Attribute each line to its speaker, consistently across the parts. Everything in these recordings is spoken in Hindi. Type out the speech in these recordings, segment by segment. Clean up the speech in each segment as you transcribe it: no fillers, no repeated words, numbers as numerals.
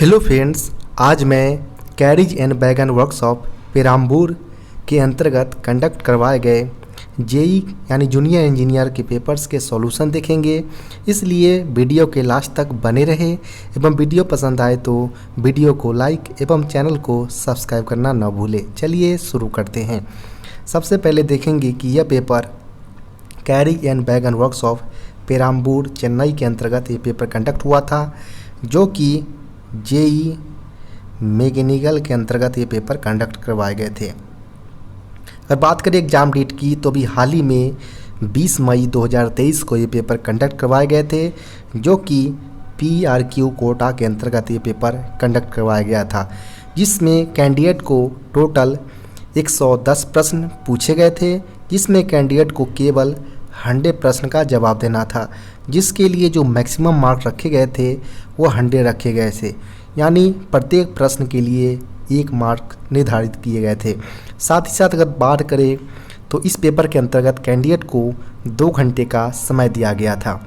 Speaker 1: हेलो फ्रेंड्स, आज मैं कैरिज एंड बैगन वर्कशॉप पेराम्बूर के अंतर्गत कंडक्ट करवाए गए जेई यानी जूनियर इंजीनियर के पेपर्स के सॉल्यूशन देखेंगे। इसलिए वीडियो के लास्ट तक बने रहे एवं वीडियो पसंद आए तो वीडियो को लाइक एवं चैनल को सब्सक्राइब करना न भूलें। चलिए शुरू करते हैं। सबसे पहले देखेंगे कि यह पेपर कैरिज एंड बैगन वर्कशॉप पेराम्बूर चेन्नई के अंतर्गत ये पेपर कंडक्ट हुआ था, जो कि जेई मैकेनिकल के अंतर्गत ये पेपर कंडक्ट करवाए गए थे। अगर बात करें एग्ज़ाम डेट की तो अभी हाल ही में 20 मई 2023 को ये पेपर कंडक्ट करवाए गए थे, जो कि PRQ कोटा के अंतर्गत ये पेपर कंडक्ट करवाया गया था, जिसमें कैंडिडेट को टोटल 110 प्रश्न पूछे गए थे, जिसमें कैंडिडेट को केवल 100 प्रश्न का जवाब देना था, जिसके लिए जो मैक्सिमम मार्क रखे गए थे वो 100 रखे गए थे, यानी प्रत्येक प्रश्न के लिए 1 मार्क निर्धारित किए गए थे। साथ ही साथ अगर बात करें तो इस पेपर के अंतर्गत कैंडिडेट को 2 घंटे का समय दिया गया था।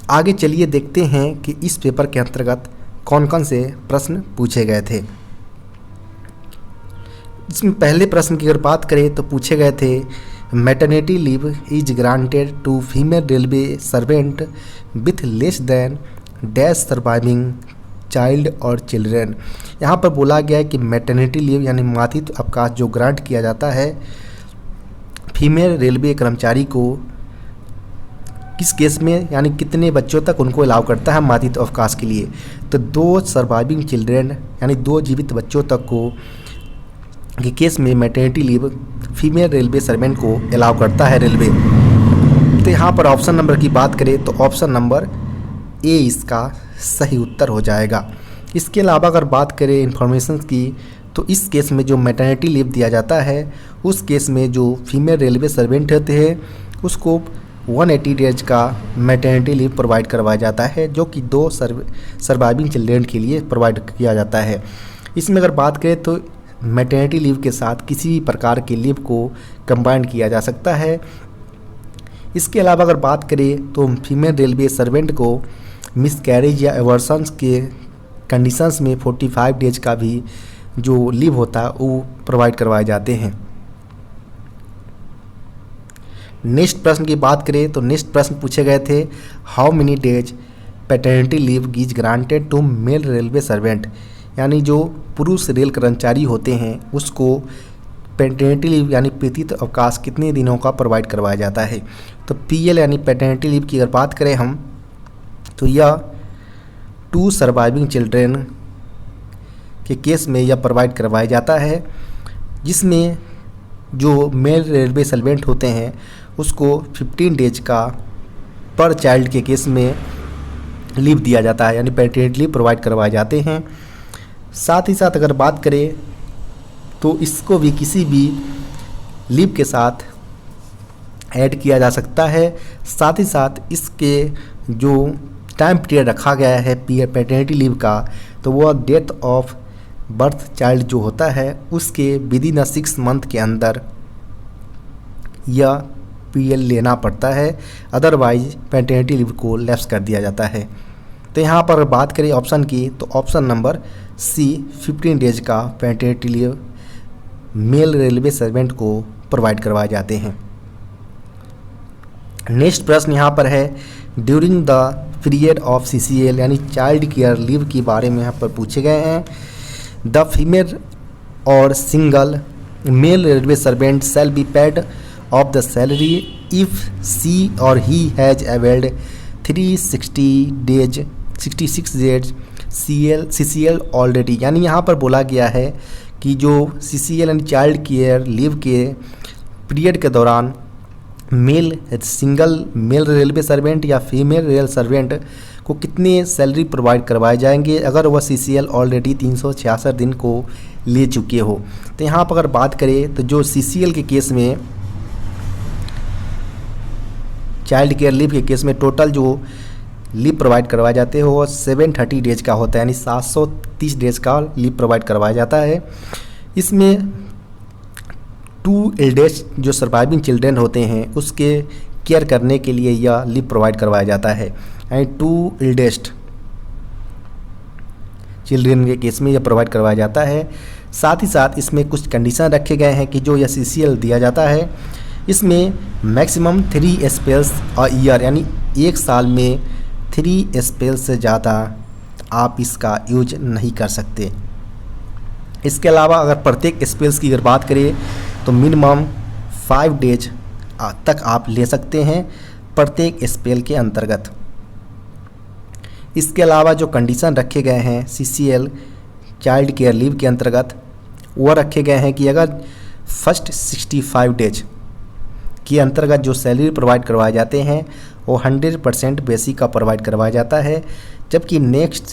Speaker 1: आगे चलिए देखते हैं कि इस पेपर के अंतर्गत कौन कौन से प्रश्न पूछे गए थे। इसमें पहले प्रश्न की अगर बात करें तो पूछे गए थे maternity leave is granted to female railway servant with less than dash surviving child और चिल्ड्रेन। यहाँ पर बोला गया है कि मैटरनिटी लीव यानी मातृत्व अवकाश जो ग्रांट किया जाता है फीमेल रेलवे कर्मचारी को किस केस में, यानी कितने बच्चों तक उनको अलाउ करता है मातृत्व अवकाश के लिए। तो 2 सर्वाइविंग चिल्ड्रेन यानी 2 जीवित बच्चों तक को के केस में maternity leave female railway servant को अलाउ करता है रेलवे। तो यहाँ पर ऑप्शन नंबर की बात करें तो ऑप्शन नंबर ए इसका सही उत्तर हो जाएगा। इसके अलावा अगर बात करें इन्फॉर्मेशन की तो इस केस में जो मैटरनिटी लीव दिया जाता है उस केस में जो फीमेल रेलवे सर्वेंट होते हैं उसको 180 डेज का मैटरनिटी लीव प्रोवाइड करवाया जाता है, जो कि 2 सर्वाइविंग चिल्ड्रेन के लिए प्रोवाइड किया जाता है। इसमें अगर बात करें तो मैटरनिटी लीव के साथ किसी भी प्रकार के लीव को कंबाइन किया जा सकता है। इसके अलावा अगर बात करें तो फीमेल रेलवे सर्वेंट को मिसकैरेज या एवर्सन्स के कंडीशंस में 45 डेज का भी जो लीव होता है वो प्रोवाइड करवाए जाते हैं। नेक्स्ट प्रश्न की बात करें तो नेक्स्ट प्रश्न पूछे गए थे how many days paternity leave is granted to male railway servant, यानी जो पुरुष रेल कर्मचारी होते हैं उसको पैटर्निटी लीव यानी पितृत्व अवकाश कितने दिनों का प्रोवाइड करवाया जाता है। तो PL यानी पैटर्निटी लीव की अगर बात करें हम तो यह 2 सर्वाइविंग चिल्ड्रेन के केस में यह प्रोवाइड करवाया जाता है, जिसमें जो मेल रेलवे सर्वेंट होते हैं उसको 15 डेज का पर चाइल्ड के केस में लीव दिया जाता है, यानी पैटर्निटी लीव प्रोवाइड करवाए जाते हैं। साथ ही साथ अगर बात करें तो इसको भी किसी भी लीव के साथ ऐड किया जा सकता है। साथ ही साथ इसके जो टाइम पीरियड रखा गया है पैटर्निटी लीव का तो वह डेथ ऑफ बर्थ चाइल्ड जो होता है उसके विदिन 6 मंथ के अंदर यह PL लेना पड़ता है, अदरवाइज पैटर्निटी लीव को लैप्स कर दिया जाता है। तो यहाँ पर बात करें ऑप्शन की तो ऑप्शन नंबर C 15 डेज का paternity leave male railway servant को प्रोवाइड करवाए जाते हैं। नेक्स्ट प्रश्न यहाँ पर है during the period of CCL यानी चाइल्ड केयर लीव के बारे में यहाँ पर पूछे गए हैं। द फीमेल और single male railway servant shall be paid of the salary if she और he has availed 66 days CCL already, यानी यहाँ पर बोला गया है कि जो CCL यानी चाइल्ड केयर लीव के पीरियड के दौरान सिंगल मेल रेलवे सर्वेंट या फीमेल रेल सर्वेंट को कितने सैलरी प्रोवाइड करवाए जाएंगे अगर वह CCL ऑलरेडी 366 दिन को ले चुके हो। तो यहाँ पर अगर बात करें तो जो CCL के केस में चाइल्ड केयर लीव के केस में टोटल जो लीव प्रोवाइड करवाए जाते हैं वो 730 डेज का होता है, यानी 730 डेज का लीव प्रोवाइड करवाया जाता है। इसमें 2 एल्डेस्ट जो सर्वाइविंग चिल्ड्रेन होते हैं उसके केयर करने के लिए यह लीव प्रोवाइड करवाया जाता है, यानी 2 एल्डेस्ट चिल्ड्रेन के केस में यह प्रोवाइड करवाया जाता है। साथ ही साथ इसमें कुछ कंडीशन रखे गए हैं कि जो यह CCL दिया जाता है इसमें मैक्सिमम 3 स्पेल्स अ ईयर, यानी एक साल में 3 स्पेल से ज़्यादा आप इसका यूज नहीं कर सकते। इसके अलावा अगर प्रत्येक स्पेल्स की अगर बात करें तो मिनिमम 5 डेज तक आप ले सकते हैं प्रत्येक स्पेल के अंतर्गत। इसके अलावा जो कंडीशन रखे गए हैं CCL चाइल्ड केयर लीव के अंतर्गत वो रखे गए हैं कि अगर फर्स्ट 65 डेज के अंतर्गत जो सैलरी प्रोवाइड करवाए जाते हैं वो 100% बेसिक का प्रोवाइड करवाया जाता है, जबकि नेक्स्ट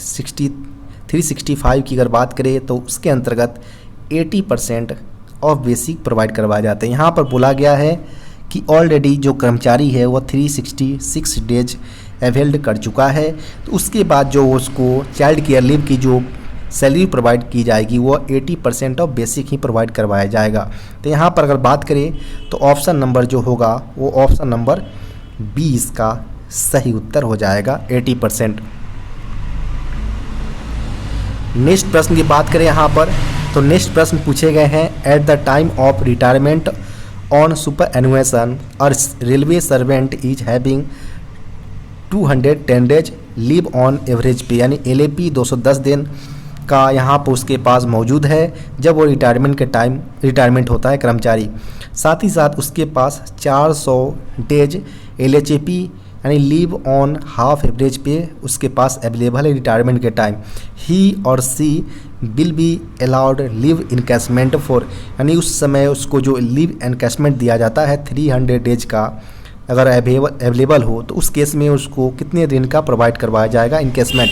Speaker 1: 365 की अगर बात करें तो उसके अंतर्गत 80% ऑफ बेसिक प्रोवाइड करवाए जाते हैं। यहाँ पर बोला गया है कि ऑलरेडी जो कर्मचारी है वह 366 डेज अवेल्ड कर चुका है, तो उसके बाद जो उसको चाइल्ड केयर लीव की जो सैलरी प्रोवाइड की जाएगी वो 80% ऑफ बेसिक ही प्रोवाइड करवाया जाएगा। तो यहाँ पर अगर बात करें तो ऑप्शन नंबर जो होगा वो ऑप्शन नंबर 20 का सही उत्तर हो जाएगा 80%। नेक्स्ट प्रश्न की बात करें यहाँ पर तो नेक्स्ट प्रश्न पूछे गए हैं at the time of retirement on superannuation और railway servant is having 210 days leave on average pay, यानी LAP 210 दिन का यहाँ पर उसके पास मौजूद है जब वो रिटायरमेंट होता है कर्मचारी। साथ ही साथ उसके पास 400 डेज LHAP यानी leave on half average pay उसके पास अवेलेबल है रिटायरमेंट के टाइम। ही और she will be allowed leave encashment for, यानी उस समय उसको जो लीव इनकैशमेंट दिया जाता है 300 डेज का अगर अवेलेबल हो तो उस केस में उसको कितने दिन का प्रोवाइड करवाया जाएगा इनकैशमेंट।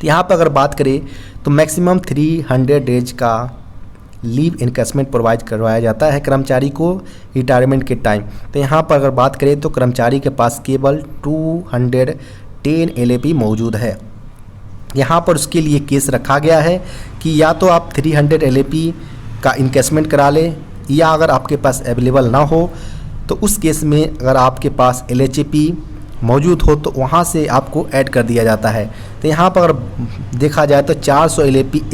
Speaker 1: तो यहाँ पर अगर बात करें तो मैक्सिमम 300 डेज का लीव इनकैशमेंट प्रोवाइड करवाया जाता है कर्मचारी को रिटायरमेंट के टाइम। तो यहाँ पर अगर बात करें तो कर्मचारी के पास केवल 210 LAP मौजूद है। यहाँ पर उसके लिए केस रखा गया है कि या तो आप 300 LAP का इनकैशमेंट करा लें, या अगर आपके पास अवेलेबल ना हो तो उस केस में अगर आपके पास LHAP मौजूद हो तो वहाँ से आपको ऐड कर दिया जाता है। तो यहाँ पर अगर देखा जाए तो 400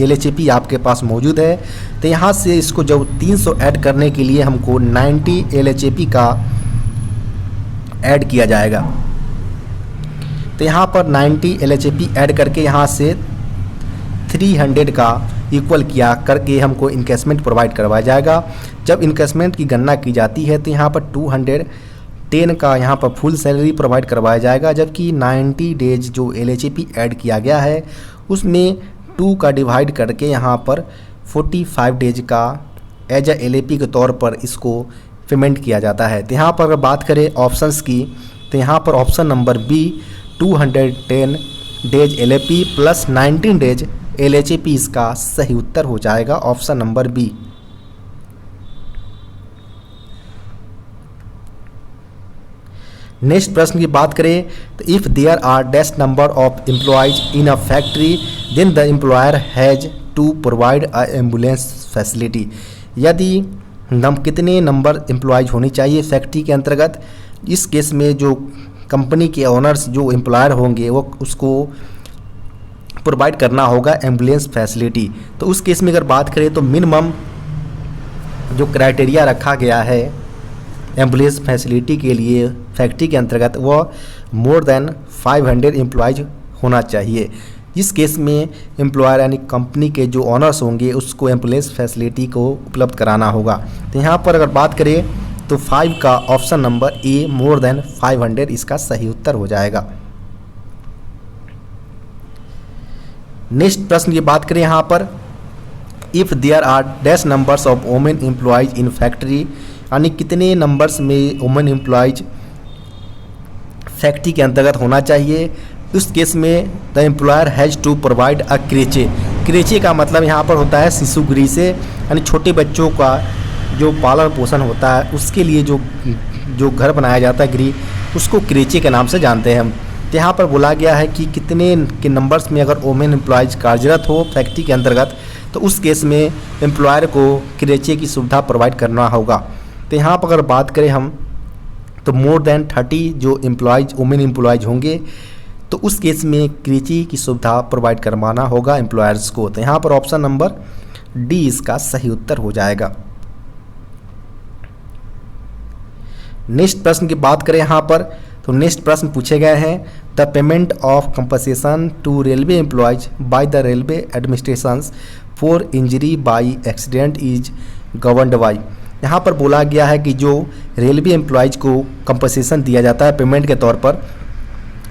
Speaker 1: LHAP आपके पास मौजूद है, तो यहाँ से इसको जब 300 ऐड करने के लिए हमको 90 LHAP का ऐड किया जाएगा। तो यहाँ पर 90 LHAP ऐड करके यहाँ से 300 का इक्वल किया करके हमको इनकैशमेंट प्रोवाइड करवाया जाएगा। जब इनकैशमेंट की गणना की जाती है तो यहाँ पर 210 का यहाँ पर फुल सैलरी प्रोवाइड करवाया जाएगा, जबकि 90 डेज जो LHAP ऐड किया गया है उसमें 2 का डिवाइड करके यहाँ पर 45 डेज का एज अ LAP के तौर पर इसको पेमेंट किया जाता है। तो यहाँ पर अगर बात करें ऑप्शंस की तो यहाँ पर option number B 210 days LAP plus 19 days LHAP इसका सही उत्तर हो जाएगा ऑप्शन नंबर बी। नेक्स्ट प्रश्न की बात करें तो if there are dash number of employees in a factory then the employer has to provide a ambulance facility. यदि कितने नंबर एम्प्लॉयज होनी चाहिए फैक्ट्री के अंतर्गत, इस केस में जो कंपनी के ओनर्स जो एम्प्लॉयर होंगे वो उसको प्रोवाइड करना होगा एम्बुलेंस फैसिलिटी। तो उस केस में अगर बात करें तो मिनिमम जो क्राइटेरिया रखा गया है एम्बुलेंस फैसिलिटी के लिए फैक्ट्री के अंतर्गत वो मोर देन 500 एम्प्लॉयज होना चाहिए। इस केस में एम्प्लॉयर यानी कंपनी के जो ओनर्स होंगे उसको एम्बुलेंस फैसिलिटी को उपलब्ध कराना होगा। तो यहाँ पर अगर बात करें तो 5 का ऑप्शन नंबर ए मोर देन 500 इसका सही उत्तर हो जाएगा। नेक्स्ट प्रश्न की बात करें यहाँ पर if there are dash numbers of women employees in factory, यानी कितने नंबर्स में वुमेन एम्प्लॉयज फैक्ट्री के अंतर्गत होना चाहिए। उस केस में the employer has to provide a creche. Creche का मतलब यहाँ पर होता है शिशु गृह से, यानी छोटे बच्चों का जो पालन पोषण होता है उसके लिए जो घर बनाया जाता है गृह, उसको क्रेचे के नाम से जानते हैं हम। तो यहाँ पर बोला गया है कि कितने के नंबर्स में अगर वुमेन एम्प्लॉयज कार्यरत हो फैक्ट्री के अंतर्गत तो उस केस में एम्प्लॉयर को क्रेचे की सुविधा प्रोवाइड करना होगा। तो यहाँ पर अगर बात करें हम तो मोर देन 30 जो एम्प्लॉयज वुमेन एम्प्लॉयज होंगे तो उस केस में क्रीची की सुविधा प्रोवाइड करवाना होगा एम्प्लॉयर्स को। तो यहाँ पर ऑप्शन नंबर डी इसका सही उत्तर हो जाएगा। नेक्स्ट प्रश्न की बात करें यहाँ पर, तो नेक्स्ट प्रश्न पूछे गए हैं the payment of compensation to railway employees by the railway administrations for injury by accident is governed by. यहाँ पर बोला गया है कि जो रेलवे एम्प्लॉयज को कंपनसेशन दिया जाता है पेमेंट के तौर पर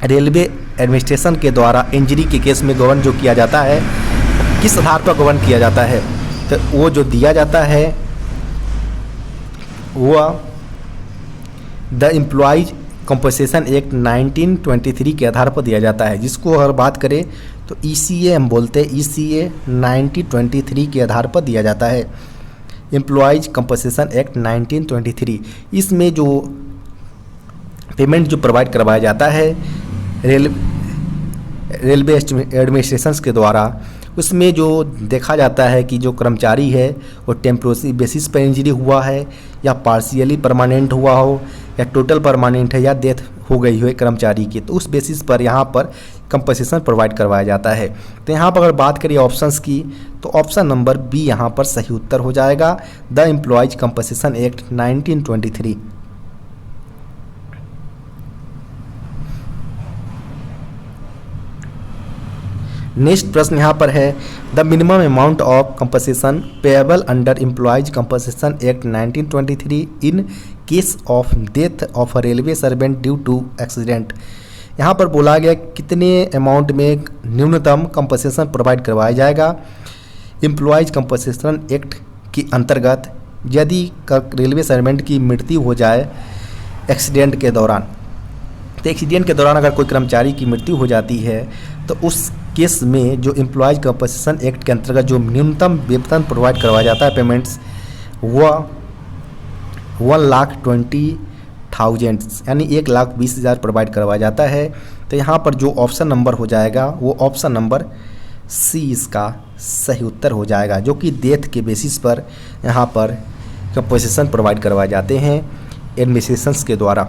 Speaker 1: रेलवे एडमिनिस्ट्रेशन के द्वारा इंजरी के केस में गवर्न जो किया जाता है, किस आधार पर गवर्न किया जाता है, तो वो जो दिया जाता है वह द एम्प्लॉयज कंपनसेशन एक्ट 1923 के आधार पर दिया जाता है, जिसको अगर बात करें तो ECA हम बोलते हैं, ECA 1923 के आधार पर दिया जाता है एम्प्लॉयज कंपनसेशन एक्ट 1923। इसमें जो पेमेंट जो प्रोवाइड करवाया जाता है रेलवे एडमिनिस्ट्रेशन के द्वारा, उसमें जो देखा जाता है कि जो कर्मचारी है वो टेम्पोररी बेसिस पर इंजरी हुआ है या पार्शियली परमानेंट हुआ हो या टोटल परमानेंट है या डेथ हो गई हो कर्मचारी की, तो उस बेसिस पर यहाँ पर कंपनसेशन प्रोवाइड करवाया जाता है। तो यहाँ पर अगर बात करिए ऑप्शंस की, तो ऑप्शन नंबर बी यहाँ पर सही उत्तर हो जाएगा, the employees compensation act 1923। Next प्रश्न यहाँ पर है the minimum amount of compensation payable under employees compensation act 1923 in case of death of a railway servant due to accident. यहाँ पर बोला गया कितने अमाउंट में न्यूनतम कंपनसेशन प्रोवाइड करवाया जाएगा एम्प्लॉयज कंपनसेशन एक्ट के अंतर्गत यदि रेलवे सर्वेंट की मृत्यु हो जाए एक्सीडेंट के दौरान। तो एक्सीडेंट के दौरान अगर कोई कर्मचारी की मृत्यु हो जाती है तो उस केस में जो एम्प्लॉयज कंपनसेशन एक्ट के अंतर्गत जो न्यूनतम वेतन प्रोवाइड करवाया जाता है पेमेंट्स, वह 1,20,000 यानी 1,20,000 प्रोवाइड करवाया जाता है। तो यहाँ पर जो ऑप्शन नंबर हो जाएगा वो ऑप्शन नंबर सी इसका सही उत्तर हो जाएगा, जो कि डेथ के बेसिस पर यहाँ पर कंपनसेशन प्रोवाइड करवाए जाते हैं एडमिनिस्ट्रेशंस के द्वारा।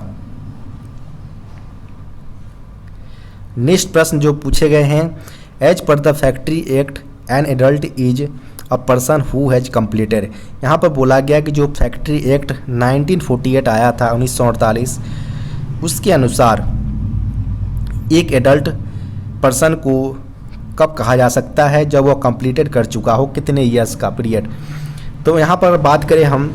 Speaker 1: नेक्स्ट प्रश्न जो पूछे गए हैं एज पर the factory act an adult is a person who has completed. यहाँ पर बोला गया कि जो फैक्ट्री एक्ट 1948 आया था 1948, उसके अनुसार एक एडल्ट पर्सन को कब कहा जा सकता है, जब वह कंप्लीटेड कर चुका हो, कितने ईयर्स का पीरियड। तो यहाँ पर बात करें हम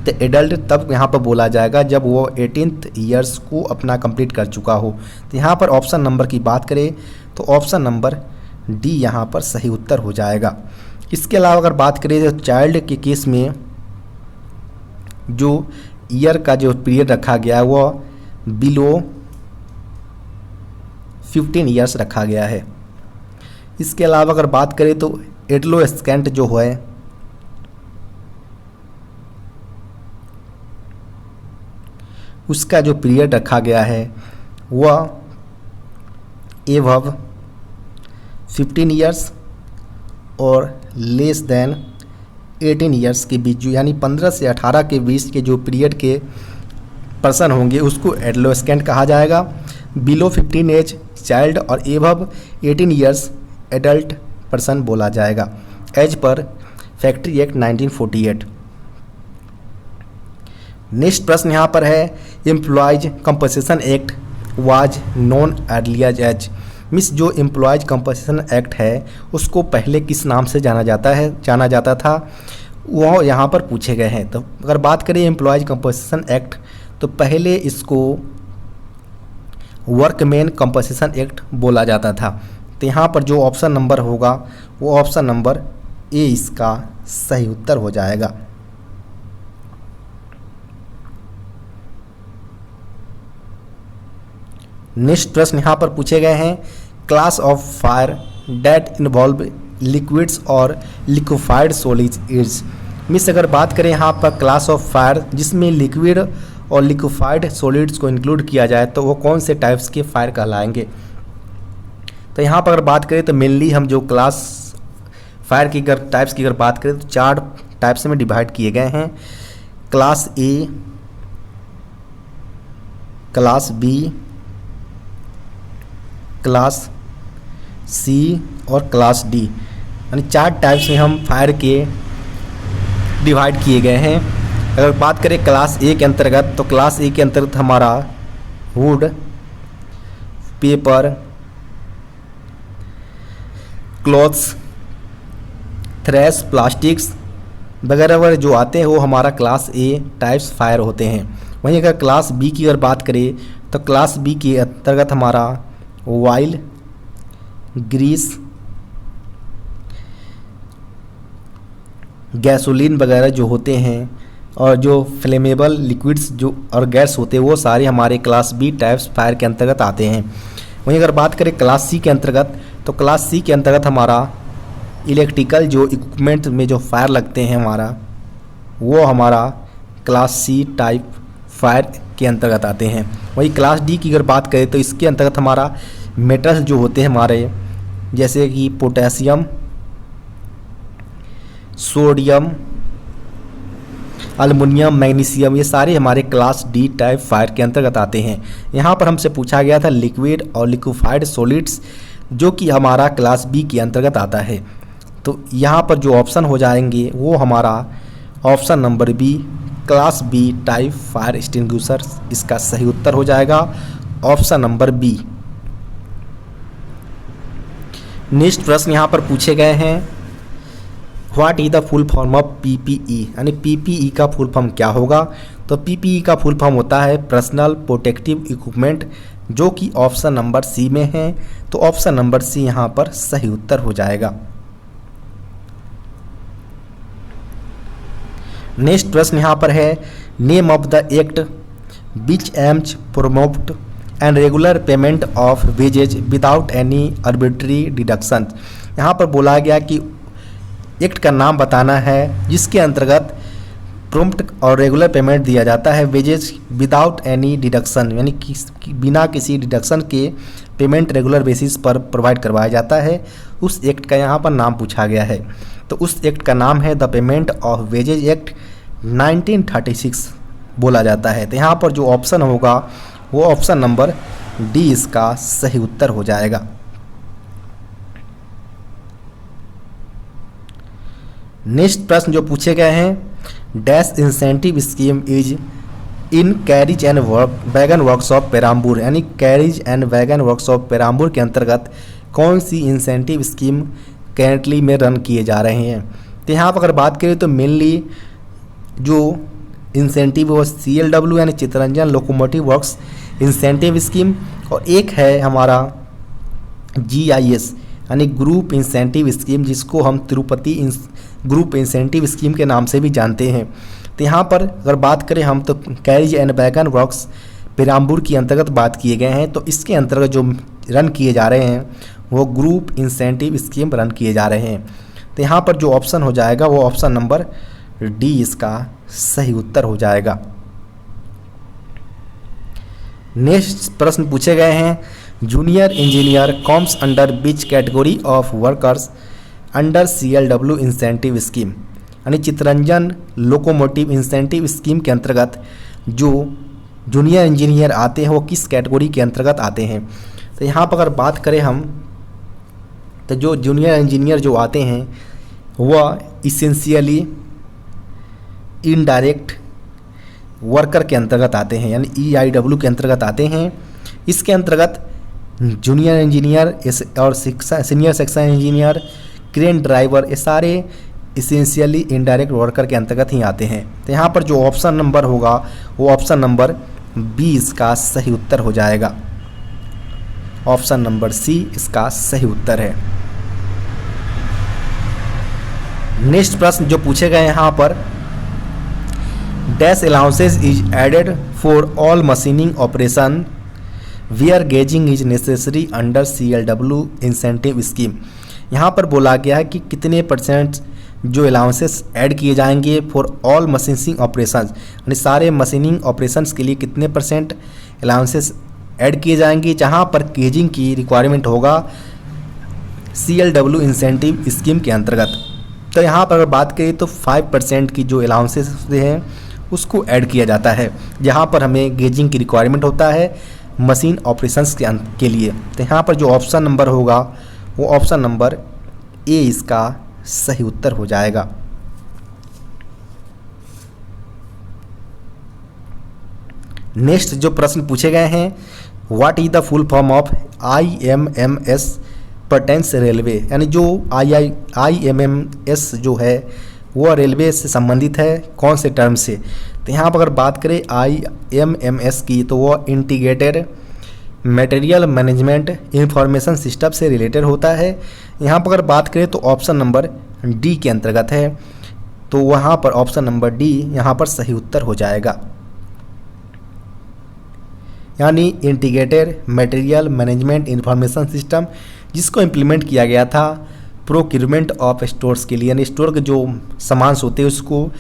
Speaker 1: तो एडल्ट तब यहाँ पर बोला जाएगा जब वो 18th ईयर्स को अपना कंप्लीट कर चुका हो। तो यहाँ पर ऑप्शन नंबर की बात करें तो ऑप्शन नंबर डी यहाँ पर सही उत्तर हो जाएगा। इसके अलावा अगर बात करें तो चाइल्ड के केस में जो ईयर का जो पीरियड रखा गया है वो बिलो 15 ईयर्स रखा गया है। इसके अलावा अगर बात करें तो एडोलेसेंट जो है उसका जो पीरियड रखा गया है वह एबव 15 ईयर्स और लेस देन 18 ईयर्स के बीच, जो यानी 15 से 18 के बीच के जो पीरियड के पर्सन होंगे उसको एडोलेसेंट कहा जाएगा। बिलो 15 एज चाइल्ड और एबव 18 ईयर्स एडल्ट पर्सन बोला जाएगा as per factory act 1948। Next प्रश्न यहाँ पर है employees compensation act was known earlier as, मिस जो एम्प्लॉयज कंपनसेशन एक्ट है उसको पहले किस नाम से जाना जाता था, वो यहाँ पर पूछे गए हैं। तो अगर बात करें एम्प्लॉयज कंपनसेशन एक्ट तो पहले इसको वर्कमैन कंपनसेशन एक्ट बोला जाता था। तो यहाँ पर जो ऑप्शन नंबर होगा वो ऑप्शन नंबर ए इसका सही उत्तर हो जाएगा। नेक्स्ट प्रश्न यहाँ पर पूछे गए हैं class of fire that involve liquids और लिक्विफाइड सॉलिड्स, मिस अगर बात करें यहाँ पर क्लास ऑफ फायर जिसमें लिक्विड और लिक्विफाइड सॉलिड्स को इंक्लूड किया जाए तो वो कौन से टाइप्स के फायर कहलाएंगे। तो यहाँ पर अगर बात करें तो मेनली हम जो क्लास फायर की अगर टाइप्स की अगर बात करें तो 4 टाइप्स में डिवाइड किए गए हैं, class A, class B, class C और क्लास डी, यानी 4 टाइप्स में हम फायर के डिवाइड किए गए हैं। अगर बात करें क्लास ए के अंतर्गत, तो क्लास ए के अंतर्गत हमारा wood, paper, cloths, trash, plastics वगैरह वगैरह जो आते हैं वो हमारा क्लास ए टाइप्स फायर होते हैं। वहीं अगर क्लास बी की अगर बात करें, तो क्लास बी के अंतर्गत हमारा ऑयल, ग्रीस, गैसोलीन वगैरह जो होते हैं और जो फ्लेमेबल लिक्विड्स जो और गैस होते हैं वो सारे हमारे क्लास बी टाइप्स फायर के अंतर्गत आते हैं। वहीं अगर बात करें क्लास सी के अंतर्गत, तो क्लास सी के अंतर्गत हमारा इलेक्ट्रिकल जो इक्विपमेंट में जो फायर लगते हैं हमारा, वो हमारा क्लास सी टाइप फायर के अंतर्गत आते हैं। वहीं क्लास डी की अगर बात करें, तो इसके अंतर्गत हमारा मेटल्स जो होते हैं हमारे, जैसे कि पोटेशियम, सोडियम, एल्युमिनियम, मैग्नीशियम, ये सारे हमारे क्लास डी टाइप फायर के अंतर्गत आते हैं। यहाँ पर हमसे पूछा गया था लिक्विड और लिक्विफाइड सॉलिड्स, जो कि हमारा क्लास बी के अंतर्गत आता है। तो यहाँ पर जो ऑप्शन हो जाएंगे वो हमारा option number B, class B type fire extinguisher, इसका सही उत्तर हो जाएगा ऑप्शन नंबर बी। नेक्स्ट प्रश्न यहाँ पर पूछे गए हैं, what is the full form of PPE, यानी पीपीई का फुल फॉर्म क्या होगा। तो पीपीई का फुल फॉर्म होता है पर्सनल प्रोटेक्टिव इक्विपमेंट, जो कि ऑप्शन नंबर सी में है। तो ऑप्शन नंबर सी यहाँ पर सही उत्तर हो जाएगा। नेक्स्ट प्रश्न यहाँ पर है, name of the act which aims promote and regular payment of wages without any arbitrary deduction. यहाँ पर बोला गया कि एक्ट का नाम बताना है जिसके अंतर्गत प्रॉम्प्ट और रेगुलर पेमेंट दिया जाता है वेजेज विदाउट एनी डिडक्शन, यानी बिना किसी डिडक्शन के पेमेंट रेगुलर बेसिस पर प्रोवाइड करवाया जाता है। उस एक्ट का यहाँ पर नाम पूछा गया है। तो उस एक्ट का नाम है the payment of wages act 1936 बोला जाता है। तो यहाँ पर जो ऑप्शन होगा वो ऑप्शन नंबर डी इसका सही उत्तर हो जाएगा। नेक्स्ट प्रश्न जो पूछे गए हैं, dash incentive scheme is in carriage and wagon workshop Perambur, यानी carriage and wagon workshop Perambur के अंतर्गत कौन सी इंसेंटिव स्कीम करेंटली में रन किए जा रहे हैं। तो यहाँ पर अगर बात करें तो मेनली जो इंसेंटिव वो CLW यानी Chittaranjan locomotive works incentive scheme, और एक है हमारा GIS यानी ग्रुप इंसेंटिव स्कीम, जिसको हम तिरुपति ग्रुप इंसेंटिव स्कीम के नाम से भी जानते हैं। तो यहाँ पर अगर बात करें हम तो carriage and wagon works Perambur के अंतर्गत बात किए गए हैं। तो इसके अंतर्गत जो रन किए जा रहे हैं वो ग्रुप इंसेंटिव स्कीम रन किए जा रहे हैं। तो यहाँ पर जो ऑप्शन हो जाएगा वो ऑप्शन नंबर डी इसका सही उत्तर हो जाएगा। नेक्स्ट प्रश्न पूछे गए हैं, junior engineer comes under which category of workers under CLW incentive scheme, यानी चित्तरंजन लोकोमोटिव इंसेंटिव स्कीम के अंतर्गत जो जूनियर इंजीनियर आते हैं वो किस कैटेगरी के अंतर्गत आते हैं। तो यहाँ पर अगर बात करें हम तो जो जूनियर इंजीनियर जो आते हैं वह इसेंशियली इनडायरेक्ट वर्कर के अंतर्गत आते हैं, यानी EIW के अंतर्गत आते हैं। इसके अंतर्गत जूनियर इंजीनियर और senior section engineer, crane driver, ये सारे इसेंशियली इनडायरेक्ट वर्कर के अंतर्गत ही आते हैं। तो यहाँ पर जो ऑप्शन नंबर होगा वो ऑप्शन नंबर बी इसका सही उत्तर हो जाएगा। ऑप्शन नंबर सी इसका सही उत्तर है। नेक्स्ट प्रश्न जो पूछे गए यहाँ पर, dash allowances is added for all machining operation where gauging is necessary under CLW incentive scheme. यहाँ पर बोला गया है कि कितने परसेंट जो अलाउंसेस ऐड किए जाएंगे फॉर ऑल मशीनिंग ऑपरेशंस, यानी सारे मशीनिंग ऑपरेशंस के लिए कितने परसेंट अलाउंसेस ऐड किए जाएंगे जहाँ पर गेजिंग की रिक्वायरमेंट होगा CLW इंसेंटिव स्कीम के अंतर्गत। तो यहाँ पर अगर बात करें तो 5% की जो अलाउंसेस हैं उसको ऐड किया जाता है जहाँ पर हमें गेजिंग की रिक्वायरमेंट होता है मशीन ऑपरेशंस के लिए। तो यहाँ पर जो ऑप्शन नंबर होगा वो ऑप्शन नंबर ए इसका सही उत्तर हो जाएगा। नेक्स्ट जो प्रश्न पूछे गए हैं, what is the full form of IMMS pertains railway, यानी जो IMMS जो है वो रेलवे से संबंधित है कौन से टर्म से। तो यहाँ पर अगर बात करें IMMS की तो वो integrated material management information system से रिलेटेड होता है। यहाँ पर अगर बात करें तो ऑप्शन नंबर डी के अंतर्गत है, तो वहाँ पर ऑप्शन नंबर डी यहाँ पर सही उत्तर हो जाएगा, यानी integrated material management information system, जिसको इम्प्लीमेंट किया गया था प्रोक्यूरमेंट ऑफ स्टोर्स के लिए, यानी स्टोर के जो सामान होते हैं उसको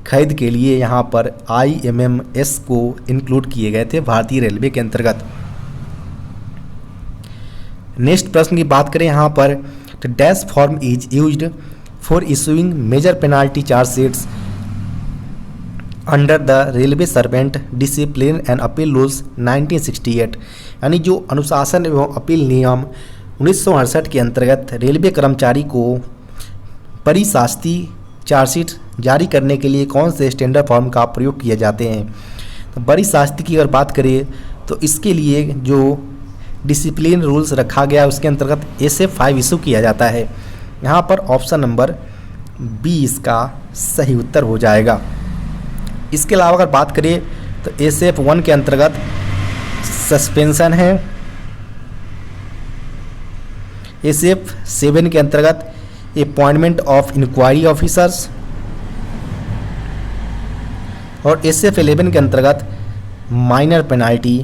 Speaker 1: खरीद के लिए यहाँ पर IMMS को इंक्लूड किए गए थे भारतीय रेलवे के अंतर्गत। नेक्स्ट प्रश्न की बात करें यहाँ पर, तो dash form is used for issuing major penalty chargesheets under the railway servant discipline and appeal rules 1968, यानी जो अनुशासन एवं अपील नियम 1968 के अंतर्गत रेलवे कर्मचारी को परिशास्ती चार्जशीट जारी करने के लिए कौन से स्टैंडर्ड फॉर्म का प्रयोग किए जाते हैं। तो परिशास्ती की अगर बात करें तो इसके लिए जो डिसिप्लिन रूल्स रखा गया उसके अंतर्गत SF5 इशू किया जाता है। यहाँ पर ऑप्शन नंबर बी इसका सही उत्तर हो जाएगा। इसके अलावा अगर बात करें तो SF1 के अंतर्गत सस्पेंशन है, SF7 के अंतर्गत अपॉइंटमेंट ऑफ इंक्वायरी ऑफिसर्स और SF11 के अंतर्गत माइनर पेनाल्टी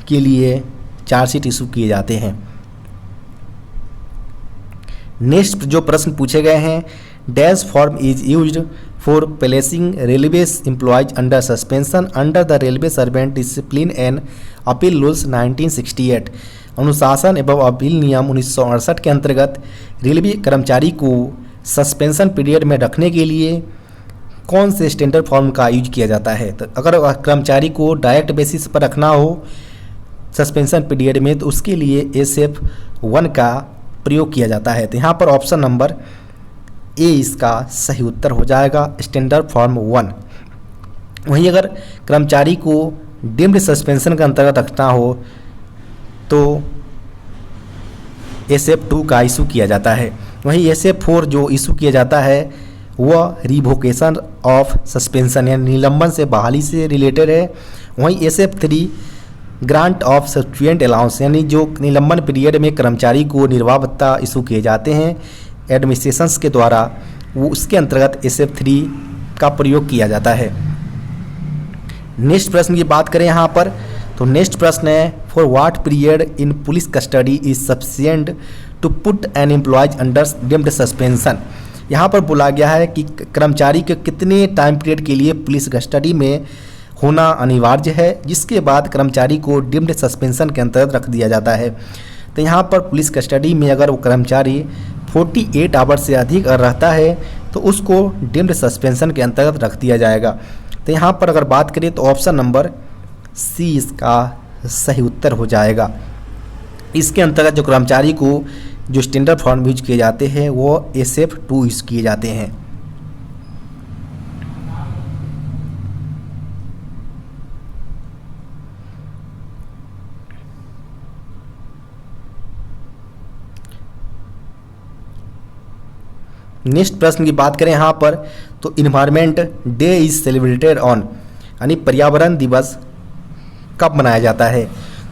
Speaker 1: के लिए चार्जशीट इशू किए जाते हैं। नेक्स्ट जो प्रश्न पूछे गए हैं, dash form is used for placing railway employees under suspension under the railway servant discipline and appeal rules 1968, अनुशासन एवं अपील नियम 1968 के अंतर्गत रेलवे कर्मचारी को सस्पेंशन पीरियड में रखने के लिए कौन से स्टैंडर्ड फॉर्म का यूज किया जाता है। तो अगर कर्मचारी को डायरेक्ट बेसिस पर रखना हो सस्पेंशन पीरियड में तो उसके लिए SF1 का प्रयोग किया जाता है। तो यहाँ पर ऑप्शन नंबर ए इसका सही उत्तर हो जाएगा, स्टैंडर्ड फॉर्म 1। वहीं अगर कर्मचारी को डीम्ड सस्पेंशन के अंतर्गत रखना हो तो SF2 का इशू किया जाता है। वहीं SF4 जो इशू किया जाता है वह रिवोकेशन ऑफ सस्पेंशन यानी निलंबन से बहाली से रिलेटेड है। वहीं SF3 grant of subsequent allowance, यानी जो निलंबन पीरियड में कर्मचारी को निर्वाह भत्ता इशू किए जाते हैं एडमिनिस्ट्रेशंस के द्वारा, वो उसके अंतर्गत SF3 का प्रयोग किया जाता है। नेक्स्ट प्रश्न की बात करें यहाँ पर तो नेक्स्ट प्रश्न है, for what period in police custody is sufficient to put an employees under deemed suspension. यहाँ पर बोला गया है कि कर्मचारी के कितने टाइम पीरियड के लिए पुलिस कस्टडी में होना अनिवार्य है, जिसके बाद कर्मचारी को डीम्ड सस्पेंशन के अंतर्गत रख दिया जाता है। तो यहाँ पर पुलिस कस्टडी में अगर वो कर्मचारी 48 आवर से अधिक रहता है तो उसको डीम्ड सस्पेंशन के अंतर्गत रख दिया जाएगा। तो यहाँ पर अगर बात करें तो ऑप्शन नंबर सी इसका सही उत्तर हो जाएगा। इसके अंतर्गत जो कर्मचारी को जो स्टैंडर्ड फॉर्म यूज किए जाते हैं वो SF2 यूज किए जाते हैं। नेक्स्ट प्रश्न की बात करें यहाँ पर तो environment day is celebrated on, यानी पर्यावरण दिवस कब मनाया जाता है।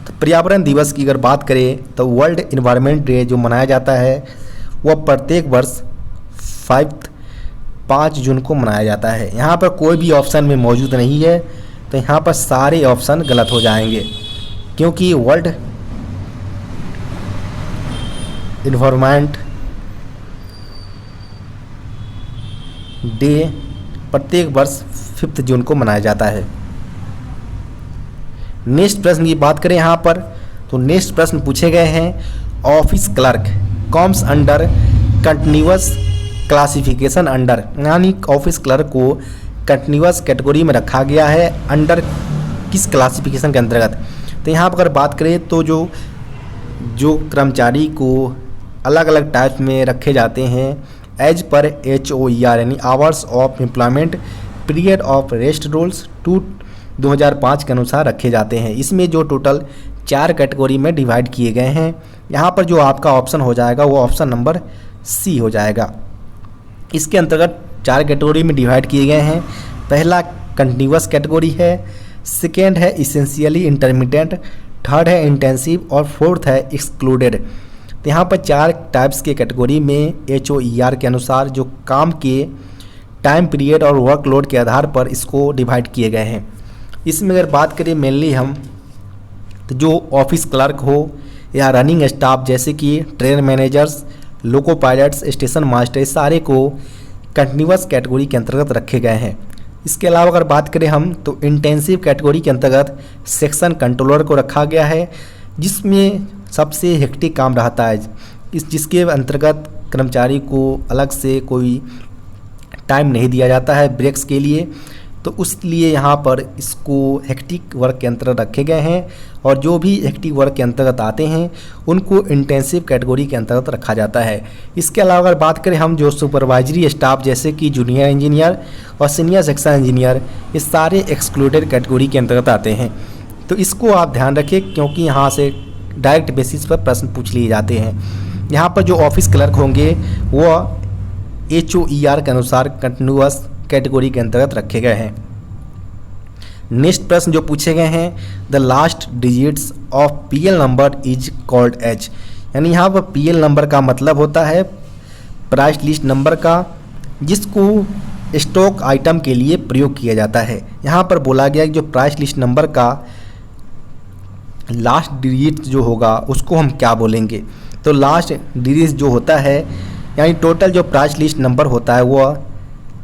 Speaker 1: तो पर्यावरण दिवस की अगर बात करें तो वर्ल्ड इन्वायरमेंट डे जो मनाया जाता है वह प्रत्येक वर्ष 5 जून को मनाया जाता है। यहाँ पर कोई भी ऑप्शन में मौजूद नहीं है, तो यहाँ पर सारे ऑप्शन गलत हो जाएंगे, क्योंकि वर्ल्ड इन्वायरमेंट डे प्रत्येक वर्ष 5 जून को मनाया जाता है। नेक्स्ट प्रश्न की बात करें यहाँ पर तो नेक्स्ट प्रश्न पूछे गए हैं, office clerk comes under continuous classification under, यानी ऑफिस क्लर्क को कंटिन्यूअस कैटेगरी में रखा गया है अंडर किस क्लासिफिकेशन के अंतर्गत। तो यहाँ पर अगर बात करें तो जो कर्मचारी को अलग अलग टाइप में रखे जाते हैं एज पर HOER यानी hours of employment, period of rest rules 2005 के अनुसार रखे जाते हैं। इसमें जो टोटल 4 कैटेगरी में डिवाइड किए गए हैं। यहाँ पर जो आपका ऑप्शन हो जाएगा वो ऑप्शन नंबर सी हो जाएगा। इसके अंतर्गत 4 कैटेगरी में डिवाइड किए गए हैं। पहला कंटिन्यूअस कैटेगरी है, सेकेंड है इसेंशियली इंटरमीडिएट, थर्ड है इंटेंसिव और फोर्थ है एक्सक्लूडेड। तो यहाँ पर 4 टाइप्स के कैटेगरी में HOER के अनुसार जो काम के टाइम पीरियड और वर्कलोड के आधार पर इसको डिवाइड किए गए हैं। इसमें अगर बात करें मेनली हम तो जो ऑफिस क्लर्क हो या रनिंग स्टाफ जैसे कि ट्रेन मैनेजर्स, लोको पायलट्स, स्टेशन मास्टर, इस सारे को कंटिन्यूअस कैटेगरी के अंतर्गत रखे गए हैं। इसके अलावा अगर बात करें हम तो इंटेंसिव कैटेगरी के अंतर्गत सेक्शन कंट्रोलर को रखा गया है, जिसमें सबसे हेक्टिक काम रहता है, जिसके अंतर्गत कर्मचारी को अलग से कोई टाइम नहीं दिया जाता है ब्रेक्स के लिए, तो उसलिए यहाँ पर इसको हेक्टिक वर्क के अंतर्गत रखे गए हैं। और जो भी हेक्टिक वर्क के अंतर्गत आते हैं उनको इंटेंसिव कैटेगरी के अंतर्गत रखा जाता है। इसके अलावा अगर बात करें हम जो सुपरवाइजरी स्टाफ जैसे कि जूनियर इंजीनियर और सीनियर सेक्शन इंजीनियर, ये सारे एक्सक्लूडेड कैटेगरी के अंतर्गत आते हैं। तो इसको आप ध्यान रखें क्योंकि यहाँ से डायरेक्ट बेसिस पर प्रश्न पूछ लिए जाते हैं। यहाँ पर जो ऑफिस क्लर्क होंगे वो HOER के अनुसार कंटिन्यूअस कैटेगरी के अंतर्गत रखे गए हैं। नेक्स्ट प्रश्न जो पूछे गए हैं, the last digits of PL number is called as, यानी यहाँ पर PL नंबर का मतलब होता है प्राइस लिस्ट नंबर का, जिसको स्टॉक आइटम के लिए प्रयोग किया जाता है। यहाँ पर बोला गया कि जो प्राइस लिस्ट नंबर का लास्ट डिजिट जो होगा उसको हम क्या बोलेंगे। तो लास्ट डिजिट जो होता है यानी टोटल जो प्राइस लिस्ट नंबर होता है वो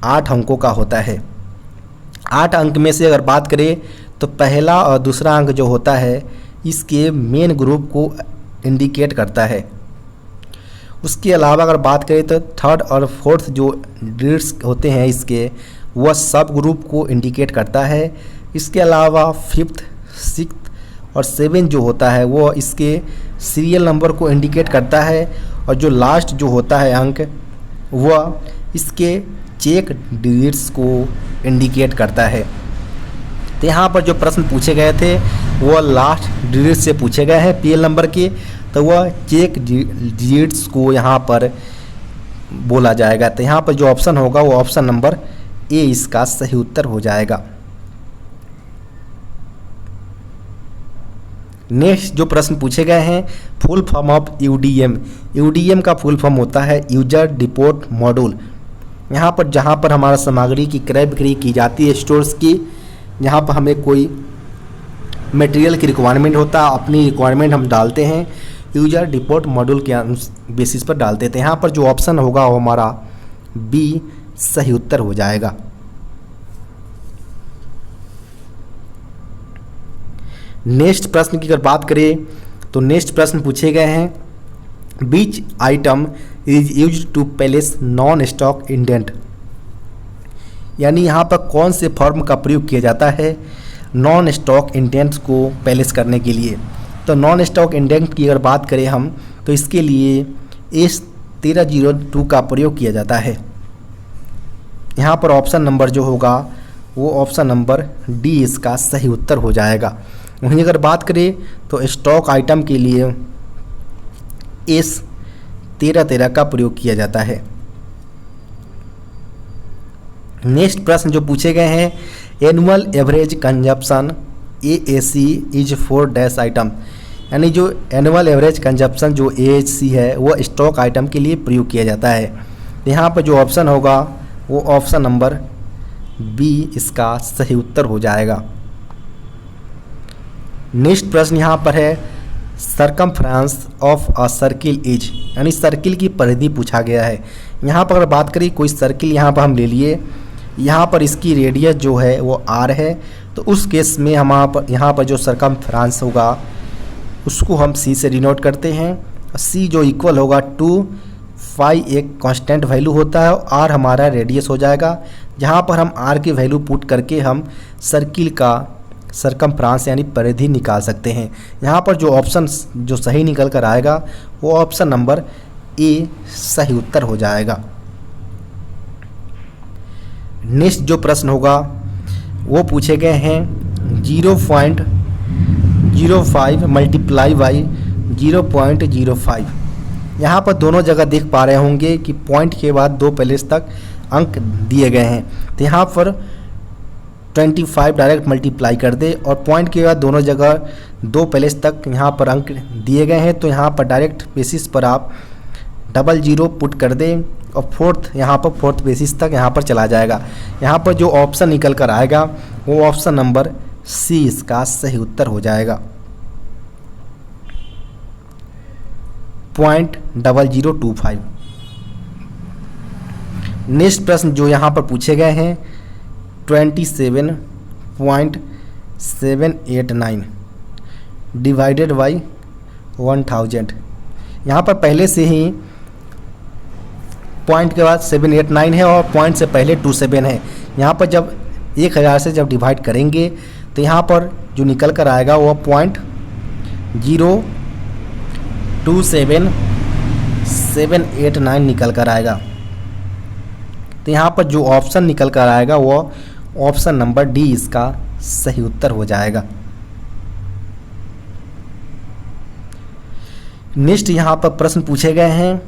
Speaker 1: 8 अंकों का होता है। 8 अंक में से अगर बात करें तो पहला और दूसरा अंक जो होता है इसके मेन ग्रुप को इंडिकेट करता है। उसके अलावा अगर बात करें तो थर्ड और फोर्थ जो डिजिट्स होते हैं इसके वह सब ग्रुप को इंडिकेट करता है। इसके अलावा फिफ्थ, सिक्स्थ और 7 जो होता है वो इसके सीरियल नंबर को इंडिकेट करता है। और जो लास्ट जो होता है अंक वह इसके चेक डिजिट्स को इंडिकेट करता है। तो यहाँ पर जो प्रश्न पूछे गए थे वो लास्ट डिजिट से पूछे गए हैं PL नंबर के, तो वह चेक डिजिट्स को यहाँ पर बोला जाएगा। तो यहाँ पर जो ऑप्शन होगा वो ऑप्शन नंबर A इसका सही उत्तर हो जाएगा। नेक्स्ट जो प्रश्न पूछे गए हैं, full form of UDM। UDM का फुल फॉर्म होता है यूजर डिपोट मॉड्यूल। यहाँ पर जहाँ पर हमारा सामग्री की क्रय बिक्री की जाती है स्टोर्स की, जहाँ पर हमें कोई मटेरियल की रिक्वायरमेंट होता है, अपनी रिक्वायरमेंट हम डालते हैं यूजर डिपोट मॉड्यूल के बेसिस पर डालते थे। यहाँ पर जो ऑप्शन होगा वो हमारा B सही उत्तर हो जाएगा। नेक्स्ट प्रश्न की अगर बात करें तो नेक्स्ट प्रश्न पूछे गए हैं, which item is use to place non stock indent, यानी यहाँ पर कौन से फॉर्म का प्रयोग किया जाता है नॉन स्टॉक इंडेंट्स को प्लेस करने के लिए। तो नॉन स्टॉक इंडेंट की अगर बात करें हम तो इसके लिए S1302 का प्रयोग किया जाता है। यहाँ पर ऑप्शन नंबर जो होगा वो ऑप्शन नंबर D इसका सही उत्तर हो जाएगा। वहीं अगर बात करें तो स्टॉक आइटम के लिए S1313 का प्रयोग किया जाता है। नेक्स्ट प्रश्न जो पूछे गए हैं, annual average consumption AAC is 4 item, यानी जो एनुअल एवरेज कंजप्शन जो AAC है वो स्टॉक आइटम के लिए प्रयोग किया जाता है। यहाँ पर जो ऑप्शन होगा वो ऑप्शन नंबर B इसका सही उत्तर हो जाएगा। नेक्स्ट प्रश्न यहाँ पर है, circumference of a circle is, यानी सर्किल की परिधि पूछा गया है। यहाँ पर अगर बात करें कोई सर्किल यहाँ पर हम ले लिए, यहाँ पर इसकी रेडियस जो है वो R है, तो उस केस में हम यहाँ पर जो सरकमफ्रेंस होगा उसको हम C से डिनोट करते हैं। C जो इक्वल होगा 2 फाई एक कांस्टेंट वैल्यू होता है और R हमारा रेडियस हो जाएगा। जहाँ पर हम R की वैल्यू पुट करके हम सर्किल का सरकमफ्रांस यानी परिधि निकाल सकते हैं। यहाँ पर जो ऑप्शन जो सही निकल कर आएगा वो ऑप्शन नंबर ए सही उत्तर हो जाएगा। नेक्स्ट जो प्रश्न होगा वो पूछे गए हैं 0.05 मल्टीप्लाई बाई 0.05। यहाँ पर दोनों जगह देख पा रहे होंगे कि पॉइंट के बाद 2 प्लेस तक अंक दिए गए हैं, तो यहाँ पर 25 डायरेक्ट मल्टीप्लाई कर दे और पॉइंट के बाद दोनों जगह 2 प्लेस तक यहाँ पर अंक दिए गए हैं, तो यहाँ पर डायरेक्ट बेसिस पर आप 00 पुट कर दें और फोर्थ बेसिस तक यहाँ पर चला जाएगा। यहाँ पर जो ऑप्शन निकल कर आएगा वो ऑप्शन नंबर सी इसका सही उत्तर हो जाएगा। 0.0025। नेक्स्ट प्रश्न जो यहाँ पर पूछे गए हैं 27.789 डिवाइडेड बाई 1000। यहाँ पर पहले से ही पॉइंट के बाद 789 है और पॉइंट से पहले 27 है। यहाँ पर जब 1000 से जब डिवाइड करेंगे तो यहाँ पर जो निकल कर आएगा वो 0.27789 निकल कर आएगा। तो यहाँ पर जो ऑप्शन निकल कर आएगा वो ऑप्शन नंबर डी इसका सही उत्तर हो जाएगा। नेक्स्ट यहाँ पर प्रश्न पूछे गए हैं,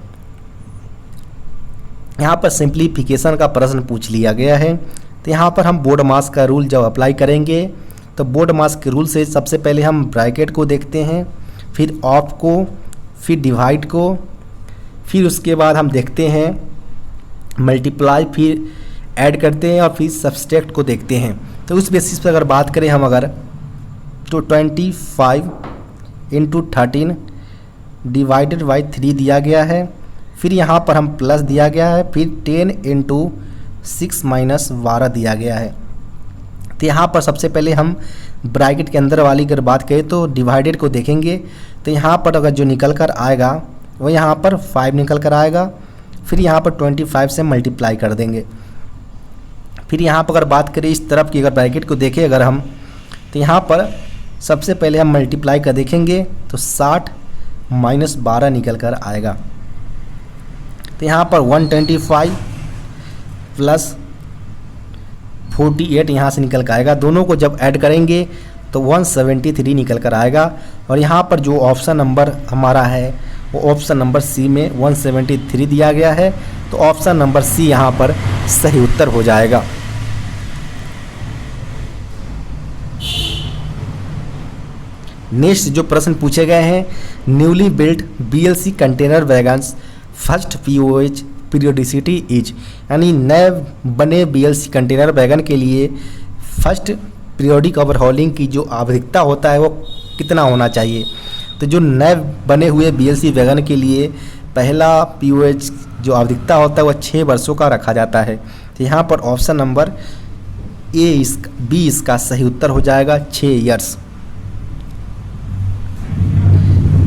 Speaker 1: यहाँ पर सिंप्लीफिकेशन का प्रश्न पूछ लिया गया है। तो यहाँ पर हम बोर्ड मास का रूल जब अप्लाई करेंगे तो बोर्ड मास के रूल से सबसे पहले हम ब्रैकेट को देखते हैं, फिर ऑफ को, फिर डिवाइड को, फिर उसके बाद हम देखते हैं मल्टीप्लाई, फिर ऐड करते हैं और फिर सब्सट्रैक्ट को देखते हैं। तो उस बेसिस पर अगर बात करें हम अगर तो 25 × 13 डिवाइडेड बाई 3 दिया गया है, फिर यहाँ पर हम प्लस दिया गया है, फिर 10 × 6 - 12 दिया गया है। तो यहाँ पर सबसे पहले हम ब्रैकेट के अंदर वाली अगर बात करें तो डिवाइडेड को देखेंगे, तो यहाँ पर अगर जो निकल कर आएगा वो यहाँ पर 5 निकल कर आएगा, फिर यहाँ पर 25 से मल्टीप्लाई कर देंगे। फिर यहाँ पर अगर बात करें इस तरफ की अगर ब्रैकेट को देखें अगर हम, तो यहाँ पर सबसे पहले हम मल्टीप्लाई का देखेंगे तो 60 - 12 निकल कर आएगा। तो यहाँ पर 125 + 48 यहाँ से निकल कर आएगा। दोनों को जब ऐड करेंगे तो 173 निकल कर आएगा। और यहाँ पर जो ऑप्शन नंबर हमारा है वो ऑप्शन नंबर सी में 173 दिया गया है, तो ऑप्शन नंबर सी यहाँ पर सही उत्तर हो जाएगा। नेक्स्ट जो प्रश्न पूछे गए हैं newly built BLC container wagons first POH periodicity is, यानी नए बने BLC कंटेनर वैगन के लिए फर्स्ट पीरियोडिक ओवरहॉलिंग की जो आवश्यकता होता है वो कितना होना चाहिए। तो जो नए बने हुए BLC वैगन के लिए पहला POH जो आवश्यकता होता है वो 6 वर्षों का रखा जाता है। तो यहाँ पर ऑप्शन नंबर बी इसका सही उत्तर हो जाएगा, 6 ईयर्स।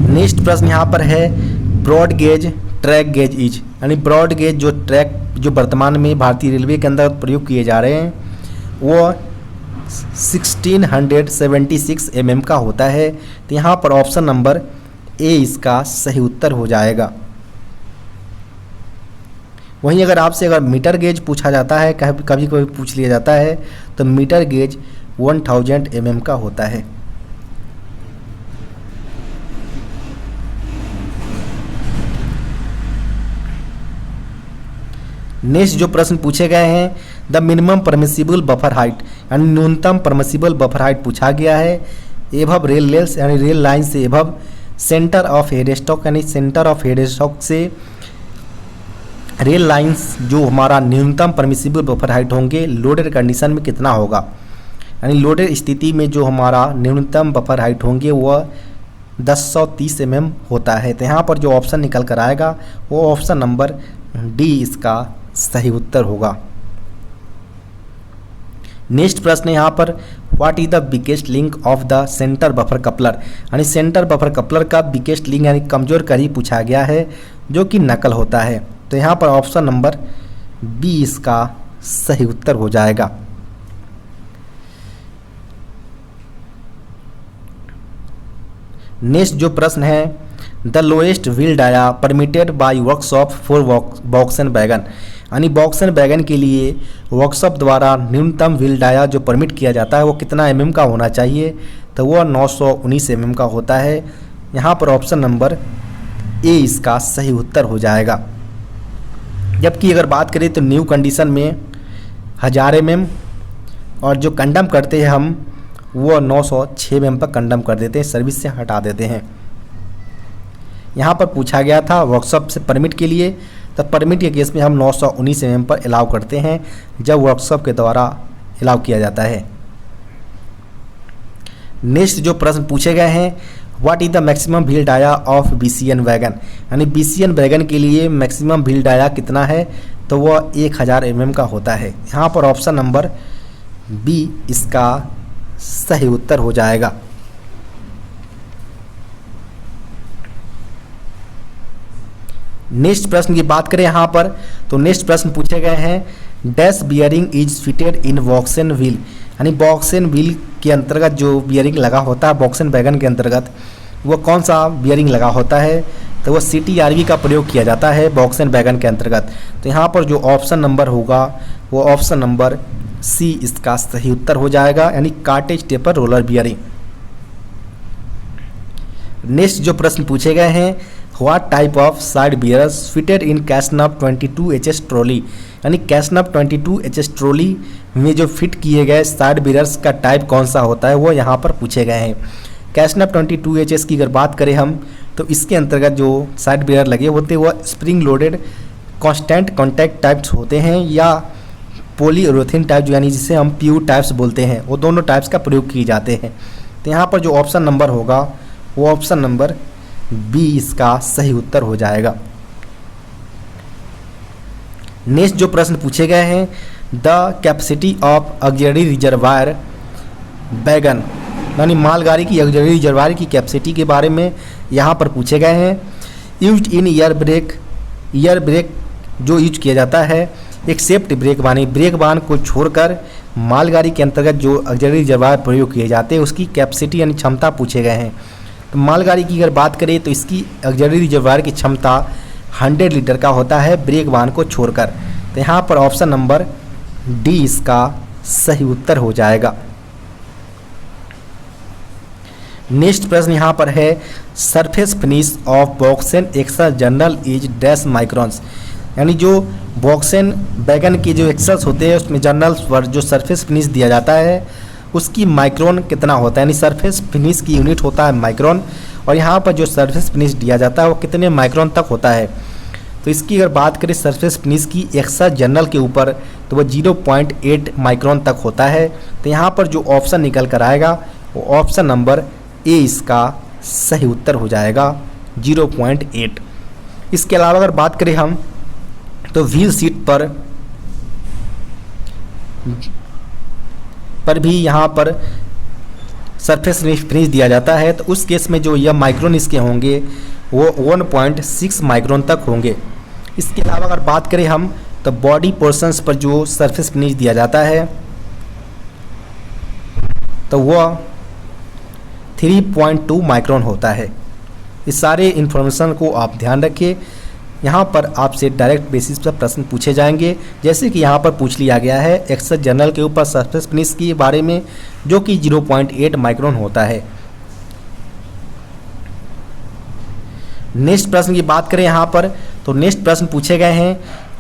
Speaker 1: नेक्स्ट प्रश्न यहाँ पर है broad gauge track gauge is, यानी ब्रॉड गेज जो ट्रैक जो वर्तमान में भारतीय रेलवे के अंदर प्रयोग किए जा रहे हैं वो 1676 mm का होता है। तो यहाँ पर ऑप्शन नंबर ए इसका सही उत्तर हो जाएगा। वहीं अगर आपसे अगर मीटर गेज पूछा जाता है, कभी कभी पूछ लिया जाता है, तो मीटर गेज 1000 mm का होता है। नेक्स्ट जो प्रश्न पूछे गए हैं the minimum permissible buffer height, यानी न्यूनतम परमिसिबल बफर हाइट पूछा गया है एभव रेल लेल्स, यानी रेल लाइन से above centre of head stock, यानी सेंटर ऑफ हेड स्टॉक से रेल लाइंस जो हमारा न्यूनतम परमिसिबल बफर हाइट होंगे लोडेड कंडीशन में कितना होगा, यानी लोडेड स्थिति में जो हमारा न्यूनतम बफर हाइट होंगे वह 1030 mm होता है। तो यहाँ पर जो ऑप्शन निकल कर आएगा वो ऑप्शन नंबर डी इसका सही उत्तर होगा। नेक्स्ट प्रश्न यहाँ पर what is the biggest link of the centre buffer coupler, यानी सेंटर बफर कपलर का बिगेस्ट लिंक यानी कमजोर कड़ी पूछा गया है जो कि नकल होता है। तो यहाँ पर ऑप्शन नंबर बी इसका सही उत्तर हो जाएगा। नेक्स्ट जो प्रश्न है, the lowest wheel dia permitted by workshop for BOXN wagon, यानी वॉक्सन वैगन के लिए वर्कशॉप द्वारा न्यूनतम व्हील डाया जो परमिट किया जाता है वो कितना mm का होना चाहिए, तो वो 919 mm का होता है। यहाँ पर ऑप्शन नंबर ए इसका सही उत्तर हो जाएगा। जबकि अगर बात करें तो न्यू कंडीशन में 1000 mm और जो कंडम करते हैं हम वो 906 mm पर कंडम कर देते हैं, सर्विस से हटा देते हैं। यहाँ पर पूछा गया था वर्कशॉप से परमिट के लिए, तो परमिट के केस में हम 919 mm पर अलाउ करते हैं जब वर्कशॉप के द्वारा अलाउ किया जाता है। नेक्स्ट जो प्रश्न पूछे गए हैं, what is the maximum wheel dia of BCN wagon, यानी BCN वैगन के लिए मैक्सिमम व्हील डाया कितना है, तो वह 1000 mm का होता है। यहाँ पर ऑप्शन नंबर बी इसका सही उत्तर हो जाएगा। नेक्स्ट प्रश्न की बात करें यहाँ पर, तो नेक्स्ट प्रश्न पूछे गए हैं, dash bearing is fitted in BOXN wheel, यानी वॉक्सन व्हील के अंतर्गत जो बियरिंग लगा होता है वॉक्सन वैगन के अंतर्गत वो कौन सा बियरिंग लगा होता है, तो वो CTRV का प्रयोग किया जाता है वॉक्सन वैगन के अंतर्गत। तो यहाँ पर जो ऑप्शन नंबर होगा वो ऑप्शन नंबर सी इसका सही उत्तर हो जाएगा, यानी cartridge taper roller bearing. Next जो प्रश्न पूछे गए हैं, what type of side bearers fitted in Casnub 22HS trolley, यानी कैसनप 22HS ट्रॉली में जो फिट किए गए साइड बियर्स का टाइप कौन सा होता है वो यहाँ पर पूछे गए हैं। कैसनप 22HS की अगर बात करें हम तो इसके अंतर्गत जो साइड बियर लगे होते हैं वो spring loaded constant contact types होते हैं या पॉलीयूरेथेन टाइप, यानी जिसे हम PU टाइप्स बोलते हैं, वो दोनों टाइप्स का प्रयोग किए जाते हैं। तो यहाँ पर जो ऑप्शन नंबर होगा वो ऑप्शन नंबर बी इसका सही उत्तर हो जाएगा। नेक्स्ट जो प्रश्न पूछे गए हैं, the capacity of auxiliary reservoir wagon, यानी मालगाड़ी की ऑक्सिलरी रिजर्वायर की कैपेसिटी के बारे में यहाँ पर पूछे गए हैं। यूज्ड इन ईयर ब्रेक जो यूज किया जाता है एक्सेप्ट ब्रेक बान, ब्रेक बान को छोड़कर मालगाड़ी के अंतर्गत जो ऑक्सिलरी रिजर्वायर प्रयोग किए जाते हैं उसकी कैपेसिटी यानी क्षमता पूछे गए हैं। तो मालगाड़ी की अगर बात करें तो इसकी ऑक्सिलरी रिजर्वायर की क्षमता 100 लीटर का होता है ब्रेक बान को छोड़कर। तो यहाँ पर ऑप्शन नंबर डी इसका सही उत्तर हो जाएगा। नेक्स्ट प्रश्न यहाँ पर है, surface finish of BOXN axle journal is dash microns, यानी जो वॉक्सन वैगन के जो एक्सल्स होते हैं उसमें जर्नल्स पर जो सरफेस फिनिश दिया जाता है उसकी माइक्रोन कितना होता है, यानी सरफेस फिनिश की यूनिट होता है माइक्रोन, और यहाँ पर जो सरफेस फिनिश दिया जाता है वो कितने माइक्रोन तक होता है। तो इसकी अगर बात करें सरफेस फिनिश की एक्सल जर्नल के ऊपर तो वो 0.8 माइक्रोन तक होता है। तो यहाँ पर जो ऑप्शन निकल कर आएगा वो ऑप्शन नंबर ए इसका सही उत्तर हो जाएगा, 0.8। इसके अलावा अगर बात करें हम तो व्हील सीट पर भी यहाँ पर सरफेस फिनिश दिया जाता है, तो उस केस में जो यह माइक्रोन इसके होंगे वो 1.6 माइक्रोन तक होंगे। इसके अलावा अगर बात करें हम तो बॉडी पोर्शंस पर जो सरफेस फिनिश दिया जाता है तो वह 3.2 माइक्रोन होता है। इस सारे इन्फॉर्मेशन को आप ध्यान रखिए। यहाँ पर आपसे डायरेक्ट बेसिस पर प्रश्न पूछे जाएंगे, जैसे कि यहाँ पर पूछ लिया गया है एक्सल जर्नल के ऊपर सरफेस फिनिश के बारे में जो कि 0.8 माइक्रोन होता है। नेक्स्ट प्रश्न की बात करें यहाँ पर तो नेक्स्ट प्रश्न पूछे गए हैं,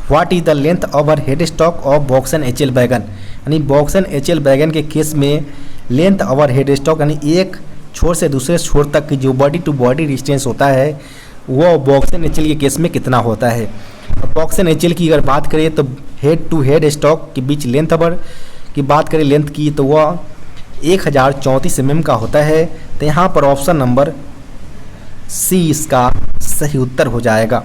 Speaker 1: what is the length over head stock of BOXN HL wagon, यानी वॉक्सन HL वैगन के केस में लेंथ ओवर हेड स्टॉक यानी एक छोर से दूसरे छोर तक की जो बॉडी टू बॉडी डिस्टेंस होता है वो वॉक्सन HL के केस में कितना होता है। वॉक्सन HL की अगर बात करें तो हेड टू हेड स्टॉक के बीच लेंथ ओवर की बात करें लेंथ की तो वह 1034 mm का होता है। तो यहाँ पर ऑप्शन नंबर सी इसका सही उत्तर हो जाएगा।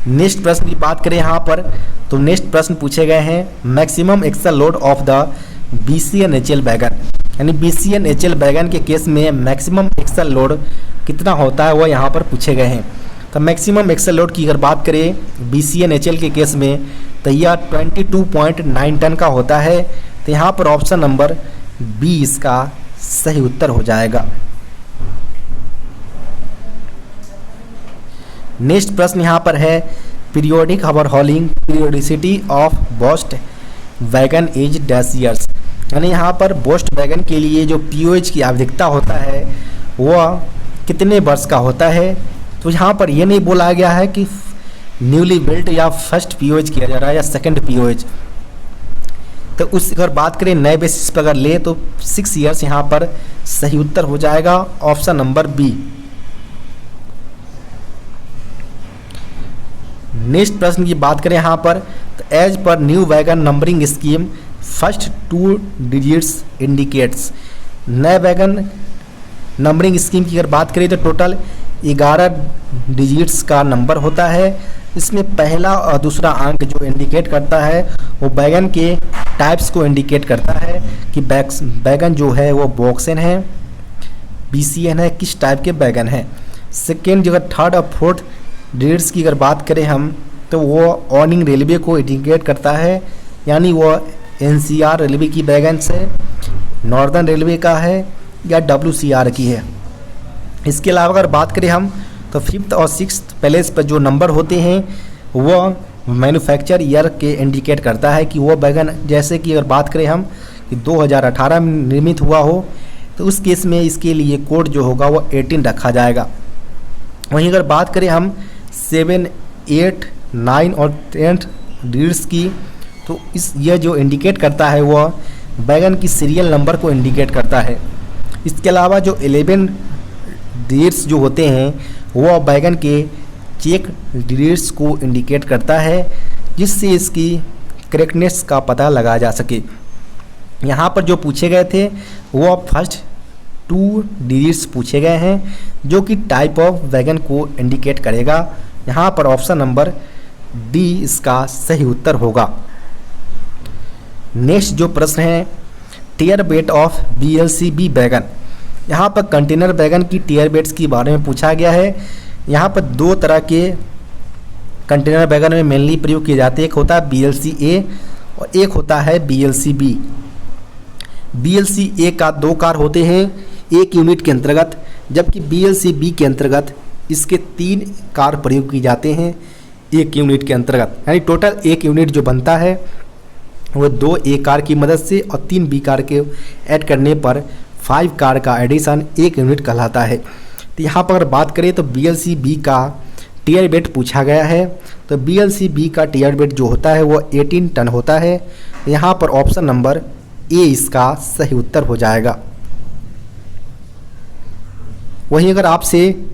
Speaker 1: नेक्स्ट प्रश्न की बात करें यहाँ पर तो नेक्स्ट प्रश्न पूछे गए हैं, maximum axle load of the BCN HL wagon, यानी BCN HL वैगन के केस में मैक्सिमम एक्सल लोड कितना होता है वो यहाँ पर पूछे गए हैं। तो मैक्सिमम एक्सल लोड की अगर बात करें BCN HL के केस में तो यह 22.9 टन का होता है। तो यहाँ पर ऑप्शन नंबर बी इसका सही उत्तर हो जाएगा। नेक्स्ट प्रश्न यहाँ पर है periodic overhauling periodicity of boast wagon is dash years, यानी यहाँ पर बोस्ट वैगन के लिए जो पीओएच की आवश्यकता होता है वह कितने वर्ष का होता है। तो यहाँ पर यह नहीं बोला गया है कि न्यूली बिल्ट या फर्स्ट पीओएच किया जा रहा है या सेकंड पीओएच। तो उस अगर बात करें नए बेसिस पर अगर ले तो 6 ईयर्स यहाँ पर सही उत्तर हो जाएगा, ऑप्शन नंबर बी। नेक्स्ट प्रश्न की बात करें यहाँ पर तो एज पर new wagon numbering scheme first 2 digits indicates, नए वैगन नंबरिंग स्कीम की अगर बात करें तो टोटल 11 डिजिट्स का नंबर होता है। इसमें पहला और दूसरा अंक जो इंडिकेट करता है वो वैगन के टाइप्स को इंडिकेट करता है कि वैगन जो है वो बॉक्सेन है, बीसीएन है, किस टाइप के वैगन है। सेकेंड जो थर्ड और फोर्थ डिजिट्स की अगर बात करें हम तो वो ऑनिंग रेलवे को इंडिकेट करता है, यानी वो एनसीआर रेलवे की वैगन्स है, नॉर्दर्न रेलवे का है या डब्ल्यूसीआर की है। इसके अलावा अगर बात करें हम तो 5th और 6th प्लेस पर जो नंबर होते हैं वो मैन्युफैक्चर ईयर के इंडिकेट करता है कि वो वैगन, जैसे कि अगर बात करें हम कि 2018 में निर्मित हुआ हो तो उस केस में इसके लिए कोड जो होगा वो 18 रखा जाएगा। वहीं अगर बात करें हम 7, 8, 9 और 10th डिजिट्स की तो यह जो इंडिकेट करता है वह वैगन की सीरियल नंबर को इंडिकेट करता है। इसके अलावा जो 11 डिजिट्स जो होते हैं वह वैगन के चेक डिजिट्स को इंडिकेट करता है, जिससे इसकी करेक्टनेस का पता लगाया जा सके। यहाँ पर जो पूछे गए थे वो फर्स्ट 2 डिजिट्स पूछे गए हैं जो कि टाइप ऑफ वैगन को इंडिकेट करेगा। यहाँ पर ऑप्शन नंबर डी इसका सही उत्तर होगा। नेक्स्ट जो प्रश्न है टियर वेट ऑफ बीएलसीबी वैगन, यहाँ पर कंटेनर वैगन की टियर वेट्स के बारे में पूछा गया है। यहाँ पर 2 तरह के कंटेनर वैगन में मेनली प्रयोग किए जाते हैं, एक होता है बीएलसी ए और एक होता है बीएलसी बी। बीएलसी ए का 2 कार होते हैं 1 यूनिट के अंतर्गत, जबकि बीएलसी बी के अंतर्गत इसके 3 कार प्रयोग किए जाते हैं 1 यूनिट के अंतर्गत, यानी टोटल 1 यूनिट जो बनता है वो 2 ए कार की मदद से और 3 बी कार के ऐड करने पर 5 कार का एडिशन 1 यूनिट कहलाता है। तो यहाँ पर अगर बात करें तो बीएलसी बी का टियर वेट पूछा गया है, तो बीएलसी बी का टियर वेट जो होता है वो 18 टन होता है। यहाँ पर ऑप्शन नंबर ए इसका सही उत्तर हो जाएगा। वहीं अगर आपसे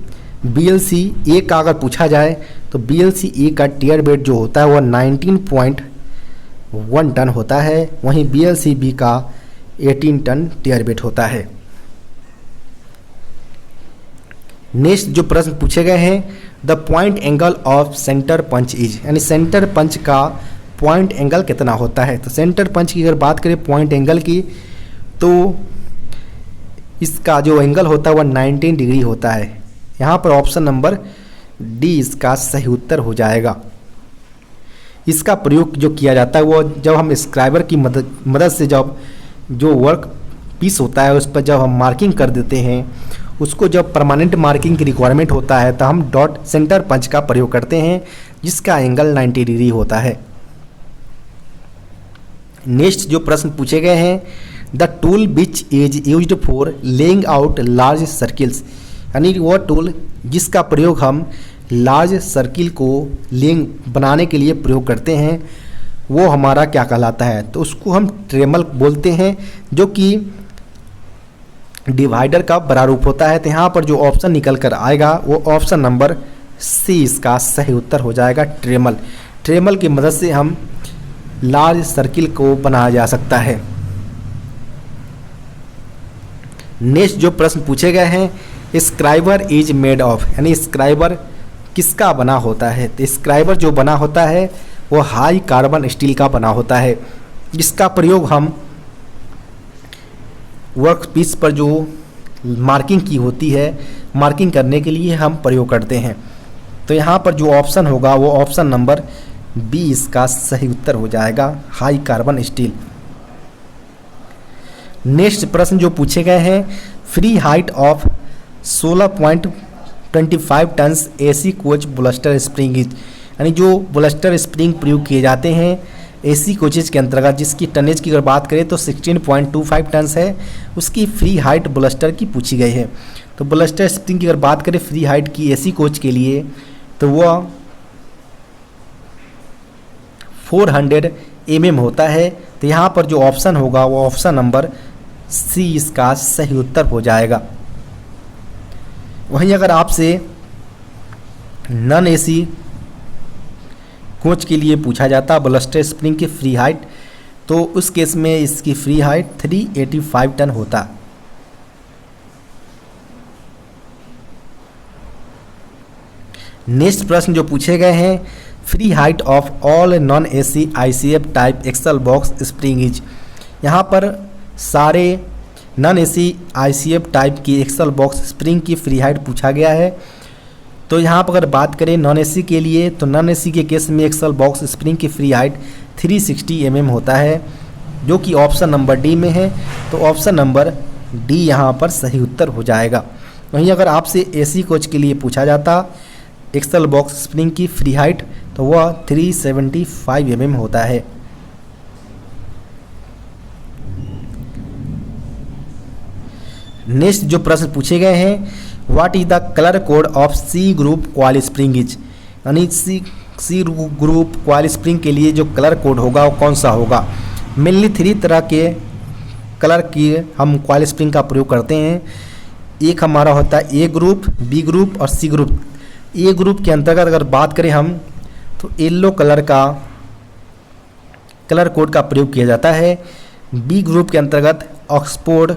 Speaker 1: बीएलसी ए का अगर पूछा जाए तो बीएलसी ए का टियर वेट जो होता है वो 19.1 टन होता है, वहीं बीएलसी बी का 18 टन टियर वेट होता है। नेक्स्ट जो प्रश्न पूछे गए हैं the point angle of centre punch is, यानी सेंटर पंच का पॉइंट एंगल कितना होता है। तो सेंटर पंच की अगर बात करें पॉइंट एंगल की तो इसका जो एंगल होता है वह 19 डिग्री होता है। यहाँ पर ऑप्शन नंबर डी इसका सही उत्तर हो जाएगा। इसका प्रयोग जो किया जाता है वो जब हम स्क्राइबर की मदद से जब जो वर्क पीस होता है उस पर जब हम मार्किंग कर देते हैं, उसको जब परमानेंट मार्किंग की रिक्वायरमेंट होता है तो हम डॉट सेंटर पंच का प्रयोग करते हैं जिसका एंगल 90 डिग्री होता है। नेक्स्ट जो प्रश्न पूछे गए हैं the tool which is used for laying out large circles, यानी वो टूल जिसका प्रयोग हम लार्ज सर्किल को लेइंग बनाने के लिए प्रयोग करते हैं वो हमारा क्या कहलाता है। तो उसको हम ट्रेमल बोलते हैं जो कि डिवाइडर का बड़ा रूप होता है। तो यहाँ पर जो ऑप्शन निकल कर आएगा वो ऑप्शन नंबर सी इसका सही उत्तर हो जाएगा। ट्रेमल, ट्रेमल की मदद से हम लार्ज सर्किल को बनाया जा सकता है। नेक्स्ट जो प्रश्न पूछे गए हैं स्क्राइबर इज मेड ऑफ, यानी स्क्राइबर किसका बना होता है। तो स्क्राइबर जो बना होता है वो हाई कार्बन स्टील का बना होता है, जिसका प्रयोग हम वर्क पीस पर जो मार्किंग की होती है मार्किंग करने के लिए हम प्रयोग करते हैं। तो यहाँ पर जो ऑप्शन होगा वो ऑप्शन नंबर बी इसका सही उत्तर हो जाएगा, हाई कार्बन स्टील। नेक्स्ट प्रश्न जो पूछे गए हैं, free height of 16.25 tons AC coach bolster spring is, यानी जो बुलस्टर स्प्रिंग प्रयोग किए जाते हैं एसी कोचेज के अंतर्गत, जिसकी टनेज की अगर बात करें तो 16.25 टन्स है, उसकी फ्री हाइट बुलस्टर की पूछी गई है। तो बुलस्टर स्प्रिंग की अगर बात करें फ्री हाइट की एसी कोच के लिए तो वह 400 mm होता है। तो यहाँ पर जो ऑप्शन होगा वो ऑप्शन नंबर सी इसका सही उत्तर हो जाएगा। वहीं अगर आपसे नॉन एसी कोच के लिए पूछा जाता बुलस्टर स्प्रिंग की फ्री हाइट, तो उस केस में इसकी फ्री हाइट 385 टन होता। नेक्स्ट प्रश्न जो पूछे गए हैं, free height of all non AC ICF type axle box spring is, यहाँ पर सारे नॉन एसी आईसीएफ टाइप की एक्सल बॉक्स स्प्रिंग की फ्री हाइट पूछा गया है। तो यहाँ पर अगर बात करें नॉन एसी के लिए तो नॉन एसी के केस में एक्सल बॉक्स स्प्रिंग की फ्री हाइट 360 mm होता है, जो कि ऑप्शन नंबर डी में है। तो ऑप्शन नंबर डी यहाँ पर सही उत्तर हो जाएगा। वहीं अगर आपसे एसी कोच के लिए पूछा जाता एक्सल बॉक्स स्प्रिंग की फ्री हाइट तो वह 375 mm होता है। नेक्स्ट जो प्रश्न पूछे गए हैं, what is the colour code of C group coil spring is, यानी सी ग्रुप क्वाल स्प्रिंग के लिए जो कलर कोड होगा वो कौन सा होगा। मेनली 3 तरह के कलर की हम क्वाल स्प्रिंग का प्रयोग करते हैं। एक हमारा होता है ए ग्रुप, बी ग्रुप और सी ग्रुप। ए ग्रुप के अंतर्गत अगर बात करें हम तो येलो कलर का कलर कोड का प्रयोग किया जाता है। बी ग्रुप के अंतर्गत ऑक्सफोर्ड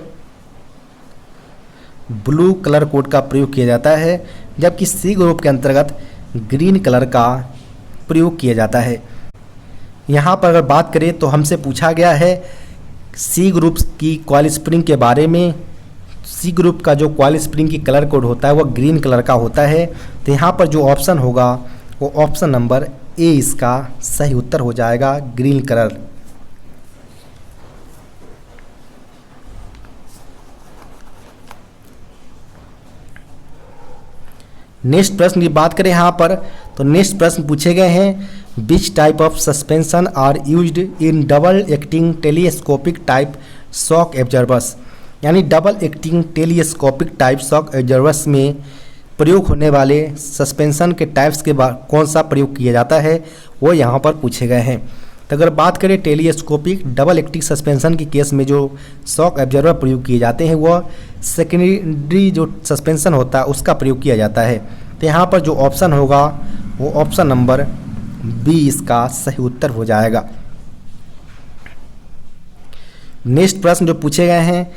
Speaker 1: ब्लू कलर कोड का प्रयोग किया जाता है, जबकि सी ग्रुप के अंतर्गत ग्रीन कलर का प्रयोग किया जाता है। यहाँ पर अगर बात करें तो हमसे पूछा गया है सी ग्रुप की क्वाल स्प्रिंग के बारे में। सी ग्रुप का जो क्वाल स्प्रिंग की कलर कोड होता है वह ग्रीन कलर का होता है। तो यहाँ पर जो ऑप्शन होगा वो ऑप्शन नंबर ए इसका सही उत्तर हो जाएगा, ग्रीन कलर। नेक्स्ट प्रश्न की बात करें यहाँ पर तो नेक्स्ट प्रश्न पूछे गए हैं, which type of suspension are used in double acting telescopic type shock absorbers, यानी double acting telescopic type shock absorbers में प्रयोग होने वाले सस्पेंशन के टाइप्स के बाद कौन सा प्रयोग किया जाता है वो यहाँ पर पूछे गए हैं। तो अगर बात करें टेलीस्कोपिक डबल एक्टिंग सस्पेंशन के केस में जो शॉक एब्जॉर्बर प्रयोग किए जाते हैं वह सेकेंडरी जो सस्पेंशन होता है उसका प्रयोग किया जाता है। तो यहाँ पर जो ऑप्शन होगा वो ऑप्शन नंबर बी इसका सही उत्तर हो जाएगा। नेक्स्ट प्रश्न जो पूछे गए हैं,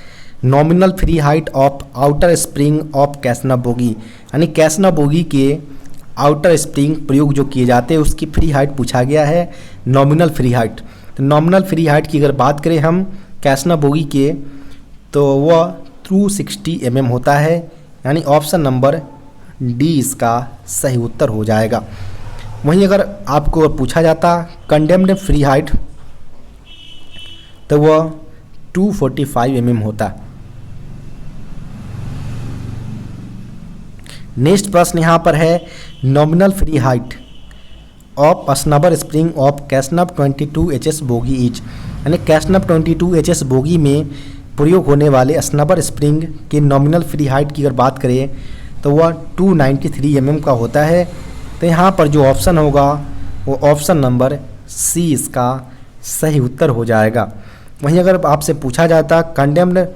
Speaker 1: nominal free height of outer spring of Casnub bogie, यानी कैसना बोगी के आउटर स्प्रिंग प्रयोग जो किए जाते हैं उसकी फ्री हाइट पूछा गया है, नॉमिनल फ्री हाइट। तो नॉमिनल फ्री हाइट की अगर बात करें हम कैसना बोगी के तो वह 260 mm होता है, यानी ऑप्शन नंबर डी इसका सही उत्तर हो जाएगा। वहीं अगर आपको पूछा जाता कंडेम्ड फ्री हाइट तो वह 245 mm होता। नेक्स्ट प्रश्न यहाँ पर है, nominal free height of snubber spring of Casnub 22 HS bogie is, यानी कैसनब 22 HS बोगी में प्रयोग होने वाले स्नबर स्प्रिंग के नॉमिनल फ्री हाइट की अगर बात करें तो वह 293 mm का होता है। तो यहाँ पर जो ऑप्शन होगा वो ऑप्शन नंबर सी इसका सही उत्तर हो जाएगा। वहीं अगर आपसे पूछा जाता कंडेम्ड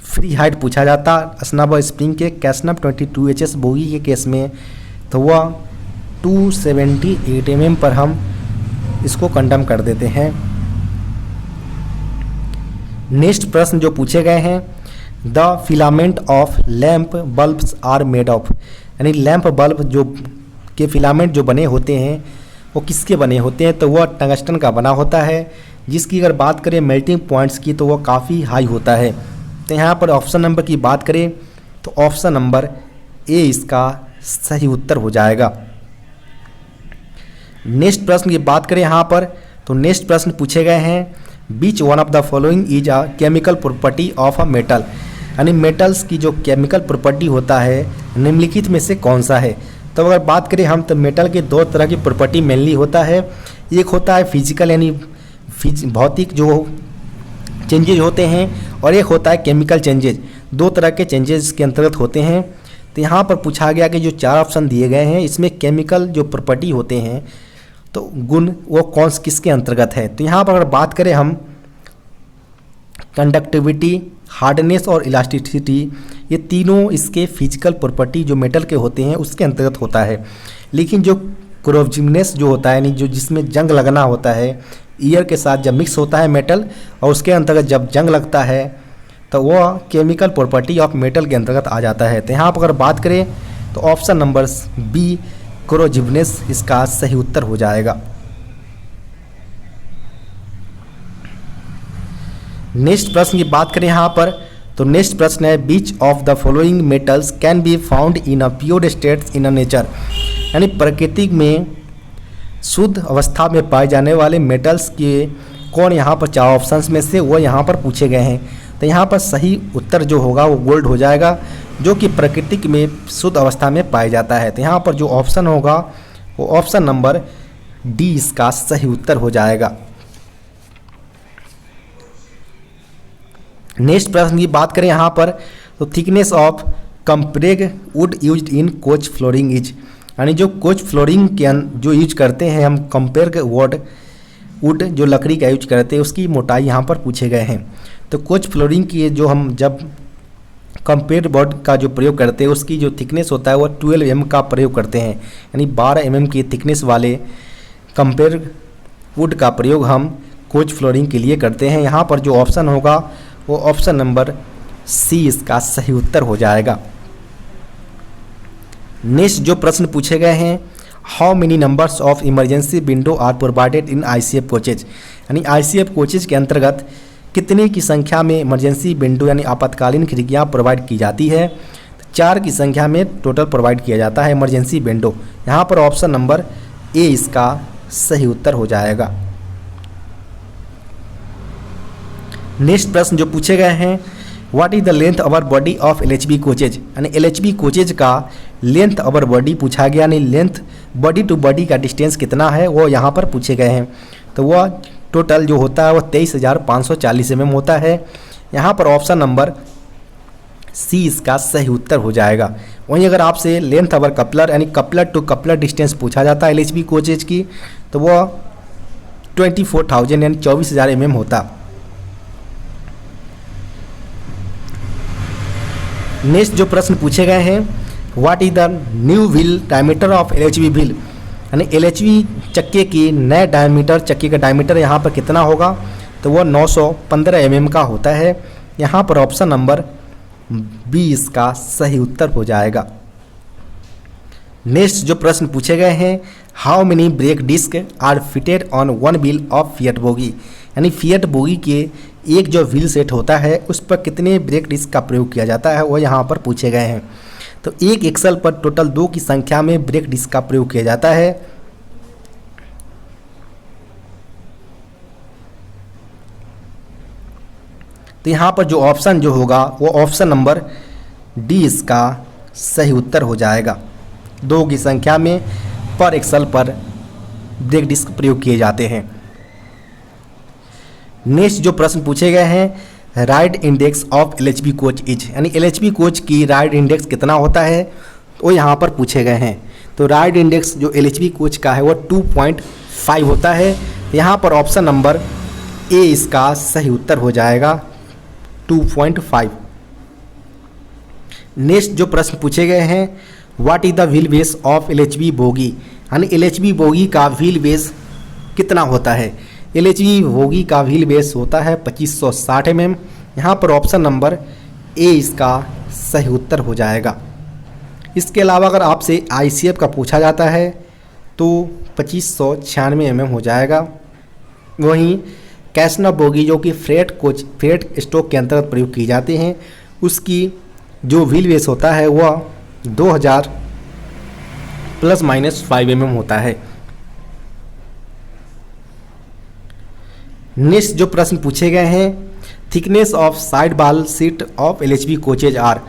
Speaker 1: फ्री हाइट पूछा जाता स्नबर स्प्रिंग के कैसनब 22 HS बोगी के केस में तो वह 278 mm पर हम इसको कंडेम कर देते हैं। नेक्स्ट प्रश्न जो पूछे गए हैं, the filament of lamp bulbs are made of, यानी लैंप बल्ब जो के फिलामेंट जो बने होते हैं वो किसके बने होते हैं, तो वह टंगस्टन का बना होता है, जिसकी अगर बात करें मेल्टिंग पॉइंट्स की तो वह काफ़ी हाई होता है। तो यहाँ पर ऑप्शन नंबर की बात करें तो ऑप्शन नंबर ए इसका सही उत्तर हो जाएगा। नेक्स्ट प्रश्न की बात करें यहाँ पर तो नेक्स्ट प्रश्न पूछे गए हैं, which one of the following is a chemical property of a metal, यानी मेटल्स की जो केमिकल प्रॉपर्टी होता है निम्नलिखित में से कौन सा है। तो अगर बात करें हम तो मेटल के दो तरह की प्रॉपर्टी मेनली होता है, एक होता है फिजिकल यानी भौतिक जो चेंजेज होते हैं, और एक होता है केमिकल चेंजेज। दो तरह के चेंजेस के अंतर्गत होते हैं। तो यहाँ पर पूछा गया कि जो चार ऑप्शन दिए गए हैं इसमें केमिकल जो प्रॉपर्टी होते हैं तो गुण वो कौन किसके अंतर्गत है। तो यहाँ पर अगर बात करें हम कंडक्टिविटी, हार्डनेस और इलास्टिसिटी, ये तीनों इसके फिजिकल प्रॉपर्टी जो मेटल के होते हैं उसके अंतर्गत होता है। लेकिन जो क्रोजिवनेस जो होता है यानी जो जिसमें जंग लगना होता है, ईयर के साथ जब मिक्स होता है मेटल और उसके अंतर्गत जब जंग लगता है तो वह केमिकल प्रॉपर्टी ऑफ मेटल के अंतर्गत आ जाता है। तो यहाँ पर अगर बात करें तो ऑप्शन नंबर बी क्रोजिवनेस इसका सही उत्तर हो जाएगा। नेक्स्ट प्रश्न की बात करें यहाँ पर तो नेक्स्ट प्रश्न है which of the following metals can be found in a pure state in a nature, यानी प्रकृति में शुद्ध अवस्था में पाए जाने वाले मेटल्स के कौन यहाँ पर चार ऑप्शंस में से वो यहाँ पर पूछे गए हैं। तो यहाँ पर सही उत्तर जो होगा वो गोल्ड हो जाएगा, जो कि प्रकृति में शुद्ध अवस्था में पाया जाता है। तो यहाँ पर जो ऑप्शन होगा वो ऑप्शन नंबर डी इसका सही उत्तर हो जाएगा। नेक्स्ट प्रश्न की बात करें यहाँ पर तो thickness of compreg wood used in coach flooring is, यानी जो कोच फ्लोरिंग के जो यूज करते हैं हम कंपेयर के वुड जो लकड़ी का यूज करते हैं उसकी मोटाई यहाँ पर पूछे गए हैं। तो कोच फ्लोरिंग की जो हम जब कंपेयर बोर्ड का जो प्रयोग करते हैं उसकी जो थिकनेस होता है वो 12 mm का प्रयोग करते हैं, यानी 12 mm की थिकनेस वाले कंपेयर वुड का प्रयोग हम कोच फ्लोरिंग के लिए करते हैं। यहाँ पर जो ऑप्शन होगा वो ऑप्शन नंबर सी इसका सही उत्तर हो जाएगा। नेक्स्ट जो प्रश्न पूछे गए हैं how many numbers of emergency window are provided in ICF coaches, यानी ICF कोचेज के अंतर्गत कितने की संख्या में इमरजेंसी विंडो यानी आपातकालीन खिड़कियाँ प्रोवाइड की जाती है। 4 की संख्या में टोटल प्रोवाइड किया जाता है इमरजेंसी विंडो। यहाँ पर ऑप्शन नंबर ए इसका सही उत्तर हो जाएगा। नेक्स्ट प्रश्न जो पूछे गए हैं what is the length our body of LHB coaches, यानी LHB कोचेज का लेंथ अवर बॉडी पूछा गया, यानी लेंथ बॉडी टू बॉडी का डिस्टेंस कितना है वो यहाँ पर पूछे गए हैं। तो वह टोटल जो होता है वो 23,540 mm होता है। यहाँ पर ऑप्शन नंबर सी इसका सही उत्तर हो जाएगा। वहीं अगर आपसे लेंथ अवर कपलर यानी कपलर टू कपलर डिस्टेंस पूछा जाता है LHB कोचेज की तो वह 24,000 यानी 24,000 mm होता। नेक्स्ट जो प्रश्न पूछे गए हैं what is the new wheel diameter of LHB wheel, यानी LHB चक्के की नए डायमीटर चक्के का डायमीटर यहाँ पर कितना होगा तो वो 915 mm का होता है। यहाँ पर ऑप्शन नंबर बी इसका सही उत्तर हो जाएगा। नेक्स्ट जो प्रश्न पूछे गए हैं how many brake disc are fitted on one wheel of Fiat bogie, यानी फिएट बोगी के एक जो व्हील सेट होता है उस पर कितने ब्रेक डिस्क का प्रयोग किया जाता है वो यहाँ पर पूछे गए हैं। तो एक एक्सल पर टोटल 2 की संख्या में ब्रेक डिस्क का प्रयोग किया जाता है। तो यहाँ पर जो ऑप्शन जो होगा वो ऑप्शन नंबर डी इसका सही उत्तर हो जाएगा। 2 की संख्या में पर एक्सल पर ब्रेक डिस्क प्रयोग किए जाते हैं। नेक्स्ट जो प्रश्न पूछे गए हैं ride index of LHB coach is, यानी LHB कोच की राइड इंडेक्स कितना होता है वो यहाँ पर पूछे गए हैं। तो राइड इंडेक्स जो LHB कोच का है वो 2.5 होता है। यहाँ पर ऑप्शन नंबर ए इसका सही उत्तर हो जाएगा 2.5। नेक्स्ट जो प्रश्न पूछे गए हैं what is the wheel base of LHB bogie, यानी LHB बोगी का व्हील बेस कितना होता है। LHB बोगी का व्हील बेस होता है 2560 mm। यहाँ पर ऑप्शन नंबर ए इसका सही उत्तर हो जाएगा। इसके अलावा अगर आपसे ICF का पूछा जाता है तो 2596 mm हो जाएगा। वहीं कैसना बोगी जो कि फ्रेट स्टॉक के अंतर्गत प्रयोग की जाते हैं उसकी जो व्हील बेस होता है वह 2000 ± 5 mm होता है। नेक्स्ट जो प्रश्न पूछे गए हैं, thickness of side valve seat of LHB coaches are,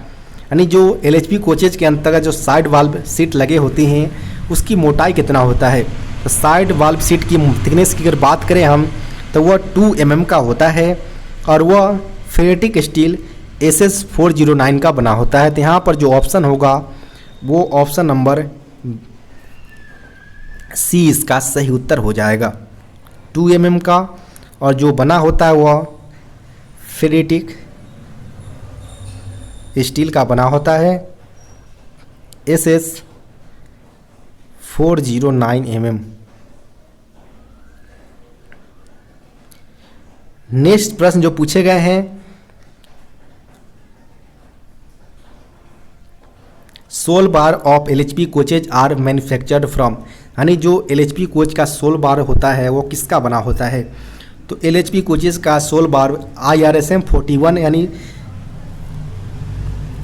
Speaker 1: यानी जो एलएचबी कोचेज के अंतर्गत जो साइड वाल्व सीट लगे होते हैं उसकी मोटाई कितना होता है। तो साइड वाल्व सीट की थिकनेस की अगर बात करें हम तो वह 2 mm का होता है और वह फेरेटिक स्टील SS409 का बना होता है। तो यहाँ पर जो ऑप्शन होगा वो ऑप्शन नंबर सी इसका सही उत्तर हो जाएगा। 2 mm का और जो बना होता है वह फेरेटिक स्टील का बना होता है SS409 mm। नेक्स्ट प्रश्न जो पूछे गए हैं, sole bar of LHP coaches are manufactured from, यानी जो एलएचपी कोच का सोल बार होता है वो किसका बना होता है। तो एलएचपी कोचेज का सोल बार IRSM 41 यानी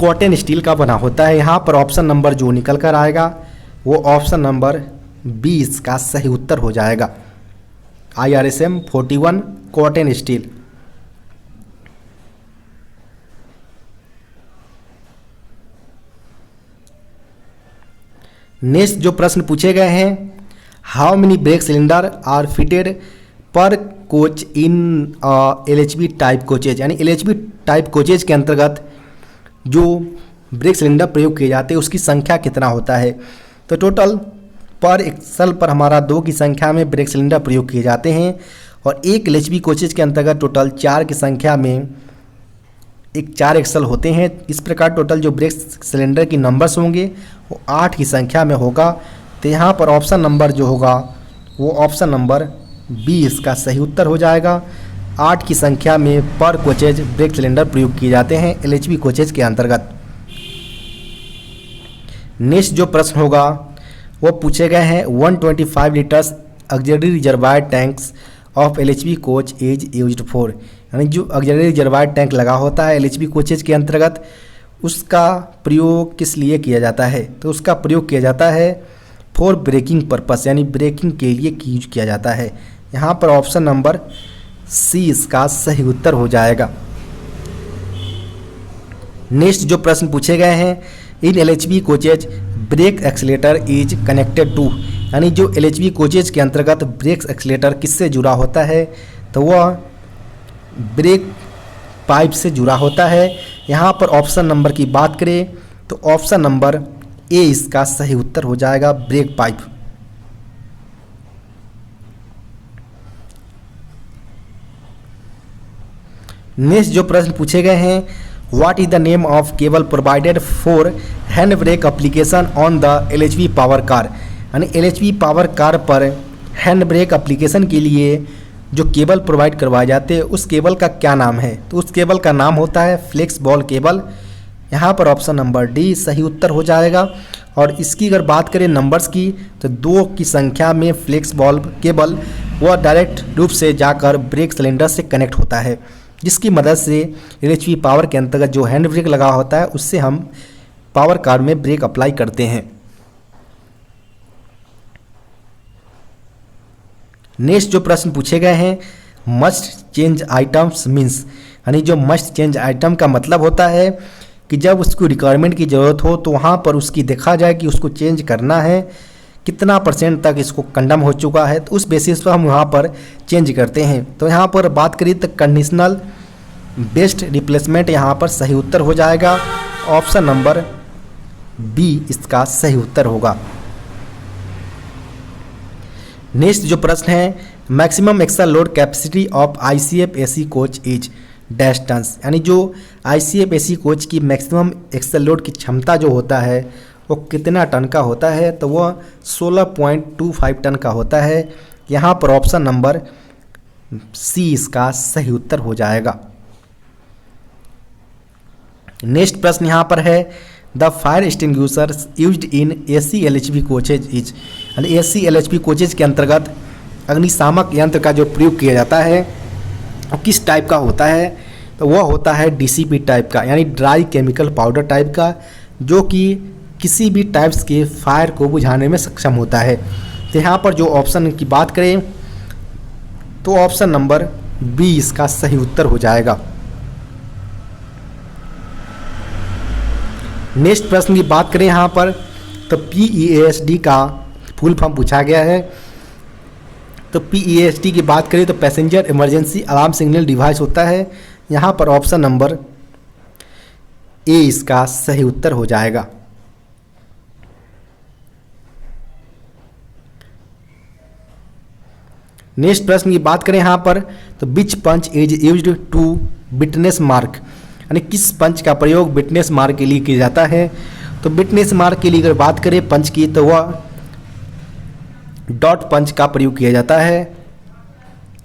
Speaker 1: कॉटन स्टील का बना होता है। यहाँ पर ऑप्शन नंबर जो निकल कर आएगा वो ऑप्शन नंबर 20 का सही उत्तर हो जाएगा। IRSM 41 cotton steel. नेक्स्ट जो प्रश्न पूछे गए हैं, how many brake cylinder are fitted per coach in LHB type coaches, यानी LHB टाइप कोचेज के अंतर्गत जो ब्रेक सिलेंडर प्रयोग किए जाते हैं उसकी संख्या कितना होता है। तो टोटल पर एक्सल पर हमारा 2 की संख्या में ब्रेक सिलेंडर प्रयोग किए जाते हैं और एक LHB कोचेज के अंतर्गत टोटल 4 की संख्या में 4 एक्सल होते हैं। इस प्रकार टोटल जो ब्रेक सिलेंडर की नंबर्स होंगे वो 8 की संख्या में होगा। तो यहाँ पर ऑप्शन नंबर जो होगा वो ऑप्शन नंबर 20 का सही उत्तर हो जाएगा। 8 की संख्या में पर कोचेज ब्रेक सिलेंडर प्रयोग किए जाते हैं LHB कोचेज के अंतर्गत। नेक्स्ट जो प्रश्न होगा वो पूछे गए हैं, 125 litres auxiliary reservoir tanks of LHB coach is used for, यानी जो ऑक्सिलरी रिजर्वायर टैंक लगा होता है LHB कोचेज के अंतर्गत उसका प्रयोग किस लिए किया जाता है। तो उसका प्रयोग किया जाता है फॉर ब्रेकिंग पर्पस, यानी ब्रेकिंग के लिए यूज किया जाता है। यहाँ पर ऑप्शन नंबर सी इसका सही उत्तर हो जाएगा। नेक्स्ट जो प्रश्न पूछे गए हैं, in LHB coaches brake accelerator is connected to, यानी जो LHB कोचेज के अंतर्गत ब्रेक एक्सीलेटर किससे जुड़ा होता है। तो वह ब्रेक पाइप से जुड़ा होता है। यहाँ पर ऑप्शन नंबर की बात करें तो ऑप्शन नंबर ए इसका सही उत्तर हो जाएगा, ब्रेक पाइप। नेक्स्ट जो प्रश्न पूछे गए हैं, what is the name of cable provided for hand brake application on the LHB power car, यानी LHB पावर कार पर हैंड ब्रेक एप्लीकेशन के लिए जो केबल प्रोवाइड करवाए जाते हैं उस केबल का क्या नाम है। तो उस केबल का नाम होता है फ्लेक्स बॉल केबल। यहाँ पर ऑप्शन नंबर डी सही उत्तर हो जाएगा। और इसकी अगर बात करें नंबर्स की तो 2 की संख्या में फ्लेक्स बॉल केबल वह डायरेक्ट रूप से जाकर ब्रेक सिलेंडर से कनेक्ट होता है, जिसकी मदद से LHB पावर के अंतर्गत जो हैंड ब्रेक लगा होता है उससे हम पावर कार में ब्रेक अप्लाई करते हैं। नेक्स्ट जो प्रश्न पूछे गए हैं, मस्ट चेंज आइटम्स मीन्स, यानी जो मस्ट चेंज आइटम का मतलब होता है कि जब उसको रिक्वायरमेंट की ज़रूरत हो तो वहाँ पर उसकी देखा जाए कि उसको चेंज करना है, कितना % तक इसको कंडम हो चुका है, तो उस बेसिस पर हम वहाँ पर चेंज करते हैं। तो यहाँ पर बात करें तो कंडीशनल बेस्ट रिप्लेसमेंट यहाँ पर सही उत्तर हो जाएगा। ऑप्शन नंबर बी इसका सही उत्तर होगा। नेक्स्ट जो प्रश्न है, maximum axle load capacity of ICF AC coach is dash tons, यानी जो ICF AC कोच की मैक्सिमम एक्सल लोड की क्षमता जो होता है वो कितना टन का होता है। तो वह 16.25 टन का होता है। यहाँ पर ऑप्शन नंबर सी इसका सही उत्तर हो जाएगा। नेक्स्ट प्रश्न यहाँ पर है, the fire extinguisher used in AC LHB coaches is, यानी AC LHB कोचेज के अंतर्गत अग्निशामक यंत्र का जो प्रयोग किया जाता है वो किस टाइप का होता है। तो वह होता है DCP टाइप का, यानी ड्राई केमिकल पाउडर टाइप का, जो कि किसी भी टाइप्स के फायर को बुझाने में सक्षम होता है। तो यहाँ पर जो ऑप्शन की बात करें तो ऑप्शन नंबर बी इसका सही उत्तर हो जाएगा। नेक्स्ट प्रश्न की बात करें यहाँ पर तो PEASD का फुल फॉर्म पूछा गया है। तो PEASD की बात करें तो passenger emergency alarm signal device होता है। यहाँ पर ऑप्शन नंबर ए इसका सही उत्तर हो जाएगा। नेक्स्ट प्रश्न की बात करें यहाँ पर तो which punch is used to witness mark, यानी किस पंच का प्रयोग विटनेस मार्क के लिए किया जाता है। तो विटनेस मार्क के लिए अगर बात करें पंच की तो वह डॉट पंच का प्रयोग किया जाता है।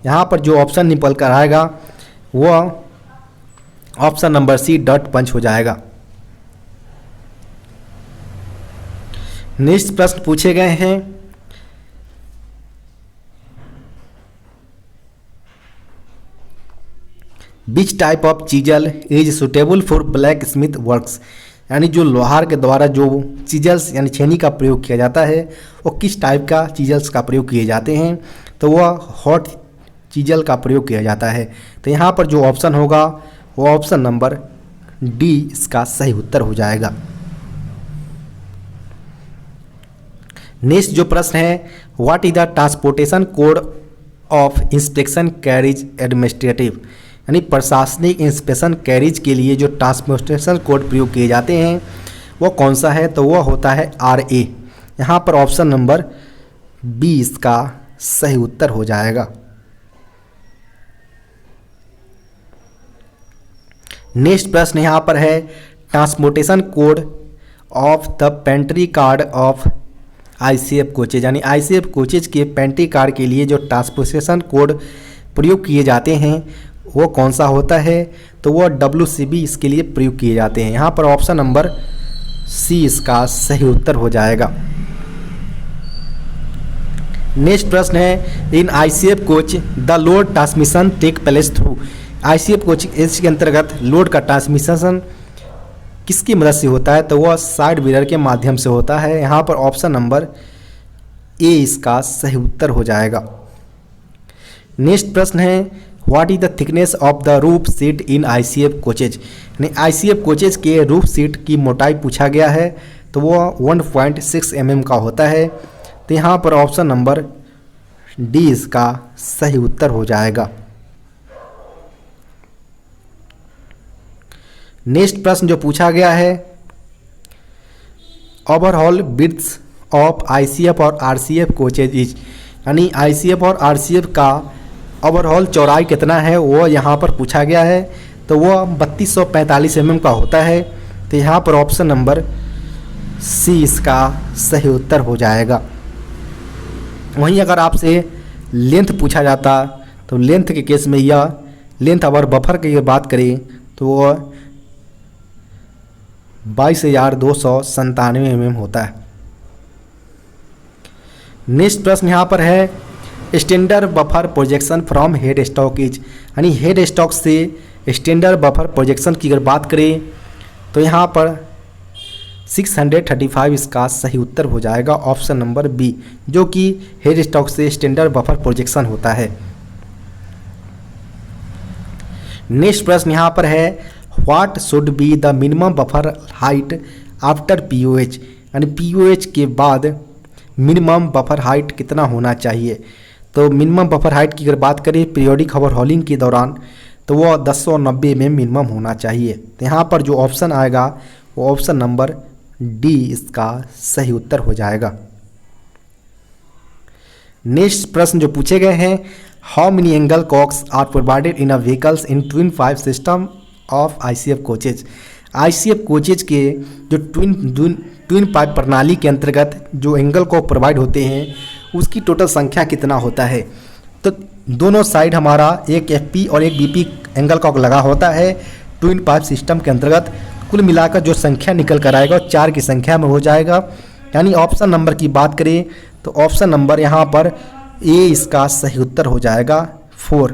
Speaker 1: यहाँ पर जो ऑप्शन निकल कर आएगा वह ऑप्शन नंबर सी डॉट पंच हो जाएगा। नेक्स्ट प्रश्न पूछे गए हैं which type of chisel is suitable for black Smith works, यानी जो लोहार के द्वारा जो चीजल्स यानी छेनी का प्रयोग किया जाता है वो किस टाइप का चीजल्स का प्रयोग किए जाते हैं। तो वह हॉट चीजल का प्रयोग किया जाता है। तो यहाँ पर जो ऑप्शन होगा वो ऑप्शन नंबर डी इसका सही उत्तर हो जाएगा। नेक्स्ट जो प्रश्न है what is the transportation code of inspection carriage administrative, यानी प्रशासनिक इंस्पेक्शन कैरिज के लिए जो ट्रांसपोर्टेशन कोड प्रयोग किए जाते हैं वो कौन सा है। तो वह होता है RA। यहाँ पर ऑप्शन नंबर बी इसका सही उत्तर हो जाएगा। नेक्स्ट प्रश्न यहाँ पर है transportation code of the pantry card of ICF coaches, यानी ICF कोचेज के पेंट्री कार्ड के लिए जो ट्रांसपोर्टेशन कोड प्रयोग किए जाते हैं वो कौन सा होता है। तो वो WCB इसके लिए प्रयोग किए जाते हैं। यहाँ पर ऑप्शन नंबर सी इसका सही उत्तर हो जाएगा। नेक्स्ट प्रश्न है in ICF coach the load transmission take place through, ICF coach के अंतर्गत लोड का ट्रांसमिशन किसकी मदद से होता है। तो वह साइड मिरर के माध्यम से होता है। यहाँ पर ऑप्शन नंबर ए इसका सही उत्तर हो जाएगा। नेक्स्ट प्रश्न है what is the thickness of the roof seat in ICF coaches, यानी ICF कोचेज के रूफ सीट की मोटाई पूछा गया है। तो वह 1.6 mm का होता है। तो यहाँ पर ऑप्शन नंबर डी इसका सही उत्तर हो जाएगा। नेक्स्ट प्रश्न जो पूछा गया है ओवरऑल विड्थ ऑफ ICF और RCF कोचेज इज, यानी ICF और RCF का ओवरऑल चौड़ाई कितना है वो यहाँ पर पूछा गया है। तो वह 3245 mm का होता है। तो यहाँ पर ऑप्शन नंबर सी इसका सही उत्तर हो जाएगा। वहीं अगर आपसे लेंथ पूछा जाता तो लेंथ के केस में यह लेंथ अगर बफर की बात करें तो वह 22,297 mm होता है। नेक्स्ट प्रश्न यहाँ पर है standard buffer projection from head stock is, यानी हेड स्टॉक से स्टैंडर्ड बफर प्रोजेक्शन की अगर बात करें तो यहाँ पर 635 इसका सही उत्तर हो जाएगा। ऑप्शन नंबर बी जो कि हेड स्टॉक से स्टैंडर्ड बफर प्रोजेक्शन होता है। नेक्स्ट प्रश्न यहाँ पर है what should be the minimum buffer height after POH, यानी POH के बाद मिनिमम बफर हाइट कितना होना चाहिए। तो मिनिमम बफर हाइट की अगर बात करें पीरियोडिक ओवरहॉलिंग के दौरान तो वो 1090 mm मिनिमम होना चाहिए। तो यहाँ पर जो ऑप्शन आएगा वो ऑप्शन नंबर डी इसका सही उत्तर हो जाएगा। नेक्स्ट प्रश्न जो पूछे गए हैं how many angle cocks are provided in a vehicles in twin pipe system of ICF coaches, ICF coaches के जो ट्विन पाइप प्रणाली के अंतर्गत जो एंगल कॉक प्रोवाइड होते हैं उसकी टोटल संख्या कितना होता है। तो दोनों साइड हमारा एक FP और एक BP एंगल कॉक लगा होता है ट्विन पाइप सिस्टम के अंतर्गत। कुल मिलाकर जो संख्या निकल कर आएगा 4 की संख्या में हो जाएगा। यानी ऑप्शन नंबर की बात करें तो ऑप्शन नंबर यहाँ पर ए इसका सही उत्तर हो जाएगा 4।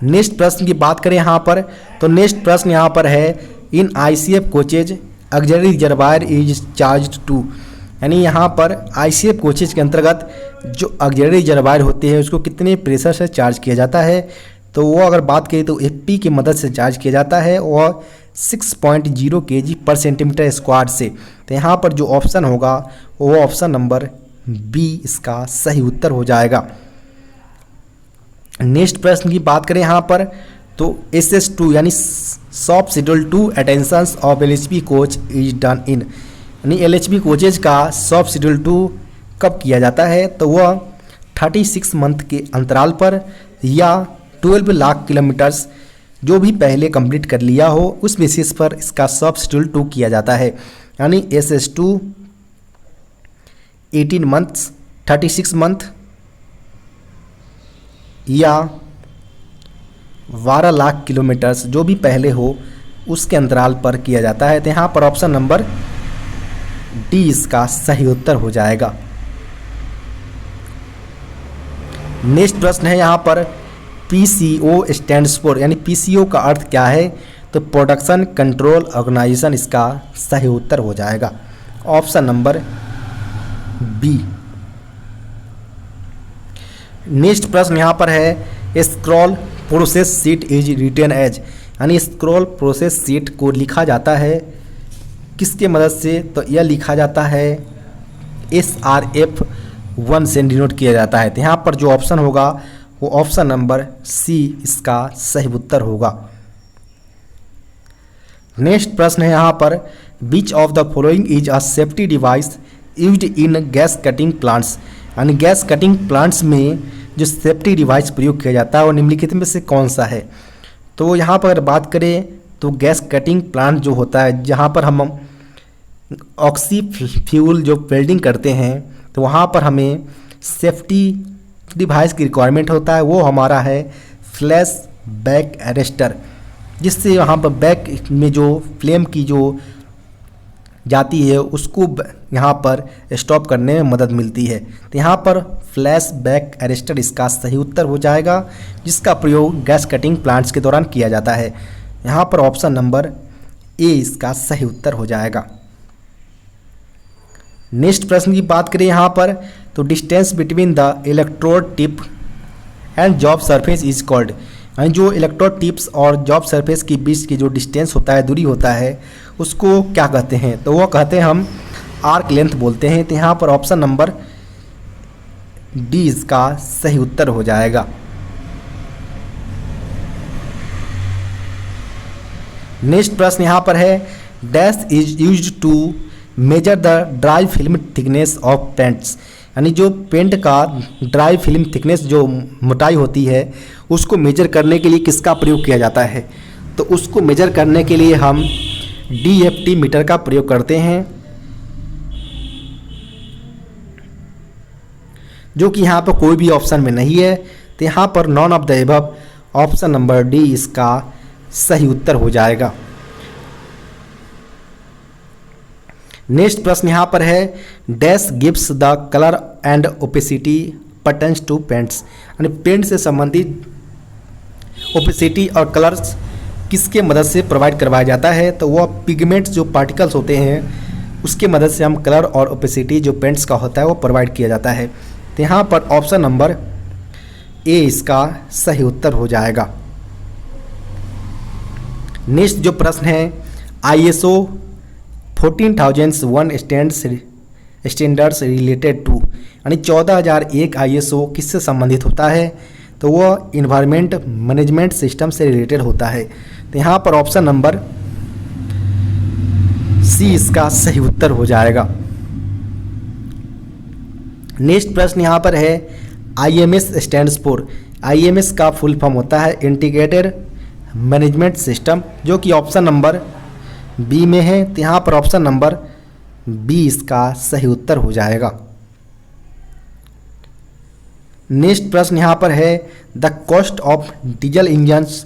Speaker 1: नेक्स्ट प्रश्न की बात करें यहाँ पर तो नेक्स्ट प्रश्न यहाँ पर है in ICF coaches auxiliary reservoir is charge to, यानी यहाँ पर ICF कोचेज के अंतर्गत जो ऑक्सिलरी रिजर्वायर होते हैं उसको कितने प्रेशर से चार्ज किया जाता है, तो वो अगर बात करें तो एफपी की मदद से चार्ज किया जाता है और 6.0 kg पर सेंटीमीटर स्क्वायर से। तो यहाँ पर जो ऑप्शन होगा वो ऑप्शन नंबर बी इसका सही उत्तर हो जाएगा। नेक्स्ट प्रश्न की बात करें यहाँ पर तो SS2 यानी shop schedule 2 attentions of LHB coach is done in, यानी LHB कोचेज का शॉप शेड्यूल 2 कब किया जाता है, तो वह 36 मंथ के अंतराल पर या 12 लाख किलोमीटर्स जो भी पहले कंप्लीट कर लिया हो उस बेसिस पर इसका शॉप शेड्यूल 2 किया जाता है। यानी SS2 18 मंथ्स, 36 मंथ या 12 लाख किलोमीटर्स जो भी पहले हो उसके अंतराल पर किया जाता है। तो यहाँ पर ऑप्शन नंबर डी इसका सही उत्तर हो जाएगा। नेक्स्ट प्रश्न है यहाँ पर PCO स्टैंड्स फॉर, यानी PCO का अर्थ क्या है, तो प्रोडक्शन कंट्रोल ऑर्गेनाइजेशन इसका सही उत्तर हो जाएगा। Option number B. नेक्स्ट प्रश्न यहाँ पर है scroll process sheet is written as, यानी स्क्रॉल प्रोसेस शीट को लिखा जाता है किसके मदद से, तो यह लिखा जाता है SRF1 से डिनोट किया जाता है। तो यहाँ पर जो ऑप्शन होगा वो ऑप्शन नंबर सी इसका सही उत्तर होगा। नेक्स्ट प्रश्न है यहाँ पर which of the following is a safety device used in gas cutting plants, यानी गैस कटिंग प्लांट्स में जो सेफ्टी डिवाइस प्रयोग किया जाता है वो निम्नलिखित में से कौन सा है। तो यहाँ पर बात करें तो गैस कटिंग प्लांट जो होता है जहाँ पर हम ऑक्सी फ्यूल जो वेल्डिंग करते हैं तो वहाँ पर हमें सेफ्टी डिवाइस की रिक्वायरमेंट होता है, वो हमारा है फ्लैश बैक अरेस्टर, जिससे यहाँ पर बैक में जो फ्लेम की जो जाती है उसको यहाँ पर स्टॉप करने में मदद मिलती है। तो यहाँ पर फ्लैश बैक अरेस्टर इसका सही उत्तर हो जाएगा, जिसका प्रयोग गैस कटिंग प्लांट्स के दौरान किया जाता है। यहाँ पर ऑप्शन नंबर ए इसका सही उत्तर हो जाएगा। नेक्स्ट प्रश्न की बात करें यहाँ पर तो distance between the electrode tip and job surface is called, यानी जो इलेक्ट्रोड टिप्स और जॉब सरफेस के बीच की जो डिस्टेंस होता है, दूरी होता है, उसको क्या कहते हैं, तो वो कहते हैं हम आर्क लेंथ बोलते हैं। तो यहाँ पर ऑप्शन नंबर डी इसका सही उत्तर हो जाएगा। नेक्स्ट प्रश्न यहाँ पर है dash is used to measure the dry film thickness of paints, यानी जो पेंट का ड्राई फिल्म थिकनेस जो मोटाई होती है उसको मेजर करने के लिए किसका प्रयोग किया जाता है, तो उसको मेजर करने के लिए हम DFT मीटर का प्रयोग करते हैं, जो कि यहाँ पर कोई भी ऑप्शन में नहीं है। तो यहाँ पर none of the above option number D इसका सही उत्तर हो जाएगा। नेक्स्ट प्रश्न यहाँ पर है dash gives the colour and opacity patterns to paints, यानी पेंट से संबंधित ओपेसिटी और कलर्स किसके मदद से प्रोवाइड करवाया जाता है, तो वह पिगमेंट्स जो पार्टिकल्स होते हैं उसके मदद से हम कलर और ओपेसिटी जो पेंट्स का होता है वो प्रोवाइड किया जाता है। तो यहाँ पर ऑप्शन नंबर ए इसका सही उत्तर हो जाएगा। नेक्स्ट जो प्रश्न है ISO 14001 स्टैंडर्ड्स रिलेटेड टू, यानी 14001 ISO किससे संबंधित होता है, तो वह इन्वायरमेंट मैनेजमेंट सिस्टम से रिलेटेड होता है। तो यहाँ पर ऑप्शन नंबर सी इसका सही उत्तर हो जाएगा। नेक्स्ट प्रश्न यहाँ पर है IMS स्टैंड्स फॉर, IMS का फुल फॉर्म होता है इंटीग्रेटेड मैनेजमेंट सिस्टम, जो कि ऑप्शन नंबर बी में है। तो यहाँ पर ऑप्शन नंबर बी इसका सही उत्तर हो जाएगा। नेक्स्ट प्रश्न यहाँ पर है the cost of diesel engines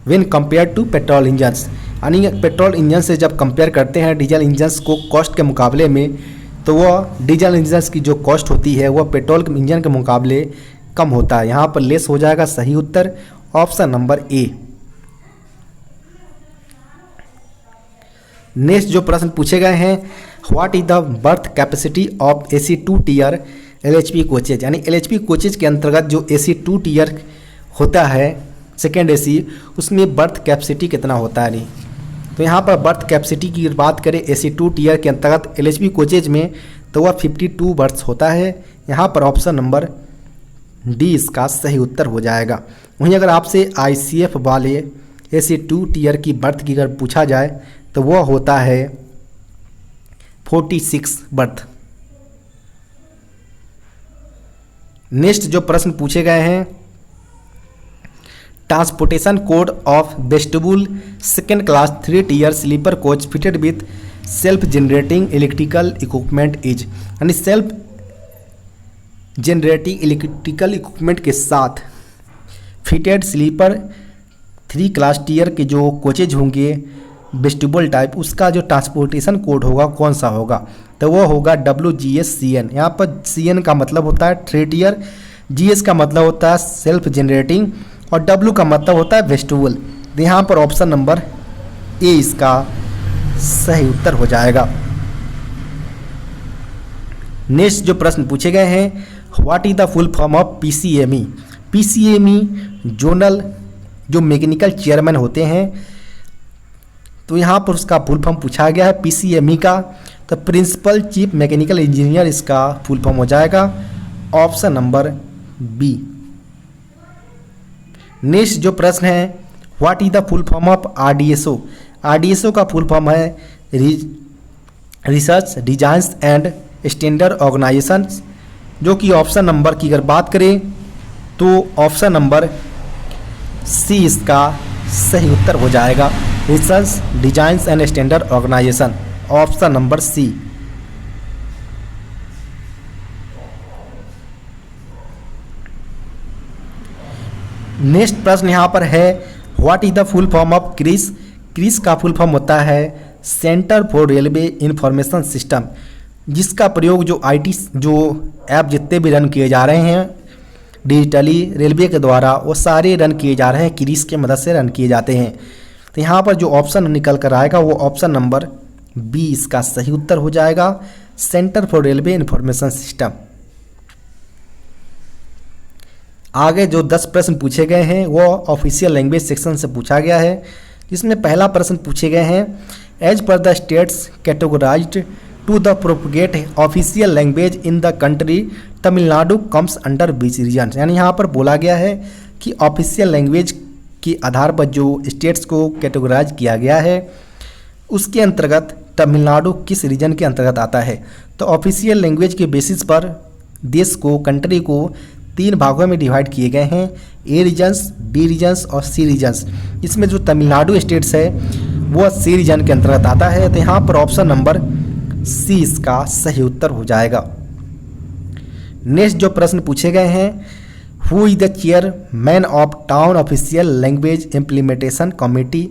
Speaker 1: when compare to petrol engines, यानी पेट्रोल इंजन से जब कंपेयर करते हैं डीजल इंजन्स को कॉस्ट के मुकाबले में, तो वह डीजल इंजन्स की जो कॉस्ट होती है वह पेट्रोल इंजन के मुकाबले कम होता है। यहाँ पर लेस हो जाएगा सही उत्तर ऑप्शन नंबर ए। नेक्स्ट जो प्रश्न पूछे गए हैं what is the berth capacity of AC2 tier LHP coaches, यानी LHP कोचेज के अंतर्गत जो AC 2 टीयर होता है सेकेंड AC, उसमें बर्थ कैपेसिटी कितना होता है। नहीं तो यहाँ पर बर्थ कैपेसिटी की बात करें AC 2 टीयर के अंतर्गत LHP कोचेज में तो वह 52 बर्थ होता है। यहाँ पर ऑप्शन नंबर डी इसका सही उत्तर हो जाएगा। वहीं अगर आपसे ICF वाले AC 2 टीयर की बर्थ की अगर पूछा जाए तो वह होता है 46 बर्थ। नेक्स्ट जो प्रश्न पूछे गए हैं, transportation code of vestibule second class 3 tier sleeper coach fitted with self generating electrical equipment is, यानी सेल्फ जनरेटिंग इलेक्ट्रिकल इक्विपमेंट के साथ फिटेड स्लीपर 3 क्लास टीयर के जो कोचेज होंगे वेस्टिबुल टाइप, उसका जो ट्रांसपोर्टेशन कोड होगा कौन सा होगा, तो वो होगा WGSCN। यहाँ पर CN का मतलब होता है 3 टीयर, GS का मतलब होता है सेल्फ जनरेटिंग और W का मतलब होता है वेस्टिबुल। तो यहाँ पर ऑप्शन नंबर ए इसका सही उत्तर हो जाएगा। नेक्स्ट जो प्रश्न पूछे गए हैं, what is the full form of PCME। PCME zonal जो मैकेनिकल चेयरमैन होते हैं, तो यहाँ पर उसका फुल फॉर्म पूछा गया है PCME का, तो प्रिंसिपल चीफ मैकेनिकल इंजीनियर इसका फुल फॉर्म हो जाएगा, ऑप्शन नंबर बी। नेक्स्ट जो प्रश्न है, what is the full form of RDSO। RDSO का फुल फॉर्म है research design and standard organisation, जो कि ऑप्शन नंबर की अगर बात करें तो ऑप्शन नंबर सी इसका सही उत्तर हो जाएगा, research design and standard organisation, option number C. Next प्रश्न यहाँ पर है, what is the full form of CRIS. CRIS का फुल फॉर्म होता है centre for railway information system, जिसका प्रयोग जो IT जो ऐप जितने भी रन किए जा रहे हैं डिजिटली रेलवे के द्वारा, वो सारे रन किए जा रहे हैं क्रिस के मदद से रन किए जाते हैं। तो यहाँ पर जो ऑप्शन निकल कर आएगा वो ऑप्शन नंबर बी इसका सही उत्तर हो जाएगा, centre for railway information system. आगे जो 10 प्रश्न पूछे गए हैं वो ऑफिशियल लैंग्वेज सेक्शन से पूछा गया है, जिसमें पहला प्रश्न पूछे गए हैं, एज पर the states categorised to the propagate official language in the country Tamil Nadu comes under beach region. यानी यहाँ पर बोला गया है कि ऑफिशियल लैंग्वेज के आधार पर जो स्टेट्स को कैटेगराइज किया गया है उसके अंतर्गत तमिलनाडु किस रीजन के अंतर्गत आता है। तो ऑफिशियल लैंग्वेज के बेसिस पर देश को, कंट्री को 3 भागों में डिवाइड किए गए हैं, A रीजन्स, B रीजन्स और C रीजन्स। इसमें जो तमिलनाडु स्टेट्स है वो C रीजन के अंतर्गत आता है। तो यहाँ पर ऑप्शन नंबर C इसका सही उत्तर हो जाएगा। नेक्स्ट जो प्रश्न पूछे गए हैं, who is the chairman of town official language implementation committee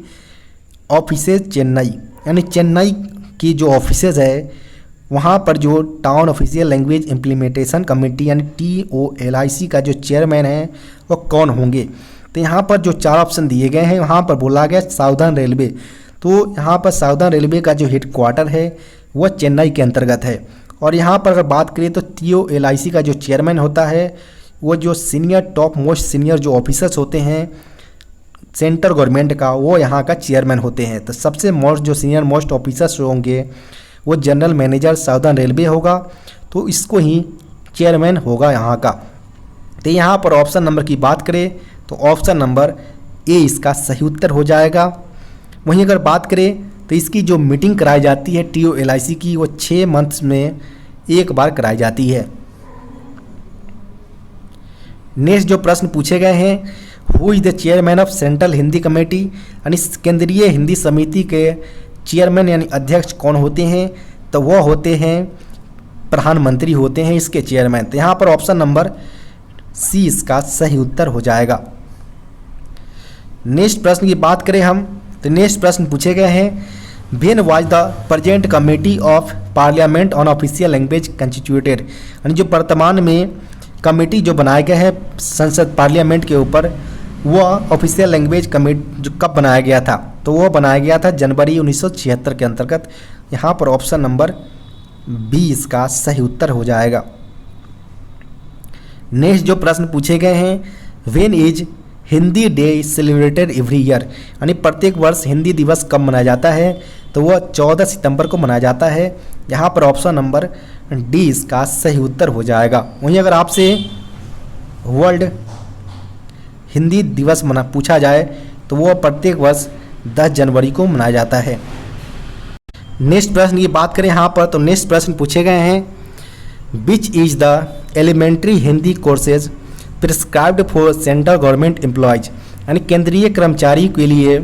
Speaker 1: offices Chennai. यानी चेन्नई की जो ऑफिसेज है वहाँ पर जो town official language implementation committee यानी TOLIC का जो चेयरमैन है वो कौन होंगे। तो यहाँ पर जो 4 ऑप्शन दिए गए हैं वहाँ पर बोला गया साउदर्न रेलवे। तो यहाँ पर साउदर्न रेलवे का जो हेडक्वार्टर है वह चेन्नई के अंतर्गत है। और यहाँ पर अगर बात करें तो TOLIC का जो चेयरमैन होता है वो जो सीनियर टॉप मोस्ट सीनियर जो ऑफिसर्स होते हैं सेंट्रल गवर्नमेंट का, वो यहाँ का चेयरमैन होते हैं। तो सबसे मोस्ट जो सीनियर मोस्ट ऑफिसर्स होंगे वो जनरल मैनेजर साउदर्न रेलवे होगा, तो इसको ही चेयरमैन होगा यहाँ का। तो यहाँ पर ऑप्शन नंबर की बात करें तो ऑप्शन नंबर ए इसका सही उत्तर हो जाएगा। वहीं अगर बात करें तो इसकी जो मीटिंग कराई जाती है TOLIC की वो 6 मंथ्स में एक बार कराई जाती है। नेक्स्ट जो प्रश्न पूछे गए हैं, who is the chairman of central Hindi committee. यानी केंद्रीय हिंदी समिति के चेयरमैन यानी अध्यक्ष कौन होते हैं, तो वो होते हैं प्रधानमंत्री होते हैं इसके चेयरमैन। तो यहाँ पर ऑप्शन नंबर सी इसका सही उत्तर हो जाएगा। नेक्स्ट प्रश्न की बात करें हम तो नेक्स्ट प्रश्न पूछे गए हैं, when was the present committee of parliament on official language constituted. यानी जो वर्तमान में कमेटी जो बनाए गए हैं संसद पार्लियामेंट के ऊपर, वो ऑफिशियल लैंग्वेज कमेटी जो कब बनाया गया था, तो वो बनाया गया था जनवरी 1976 के अंतर्गत। यहाँ पर ऑप्शन नंबर बी इसका सही उत्तर हो जाएगा। नेक्स्ट जो प्रश्न पूछे गए हैं, when is Hindi day celebrated every year, यानी प्रत्येक वर्ष हिंदी दिवस कब मनाया जाता है, तो वह 14 सितंबर को मनाया जाता है। यहाँ पर ऑप्शन नंबर डी इसका सही उत्तर हो जाएगा। वहीं अगर आपसे वर्ल्ड हिंदी दिवस पूछा जाए तो वह प्रत्येक वर्ष 10 जनवरी को मनाया जाता है। नेक्स्ट प्रश्न की बात करें यहाँ पर, तो नेक्स्ट प्रश्न पूछे गए हैं, which is the elementary Hindi courses prescribed for central government employees, यानी केंद्रीय कर्मचारी के लिए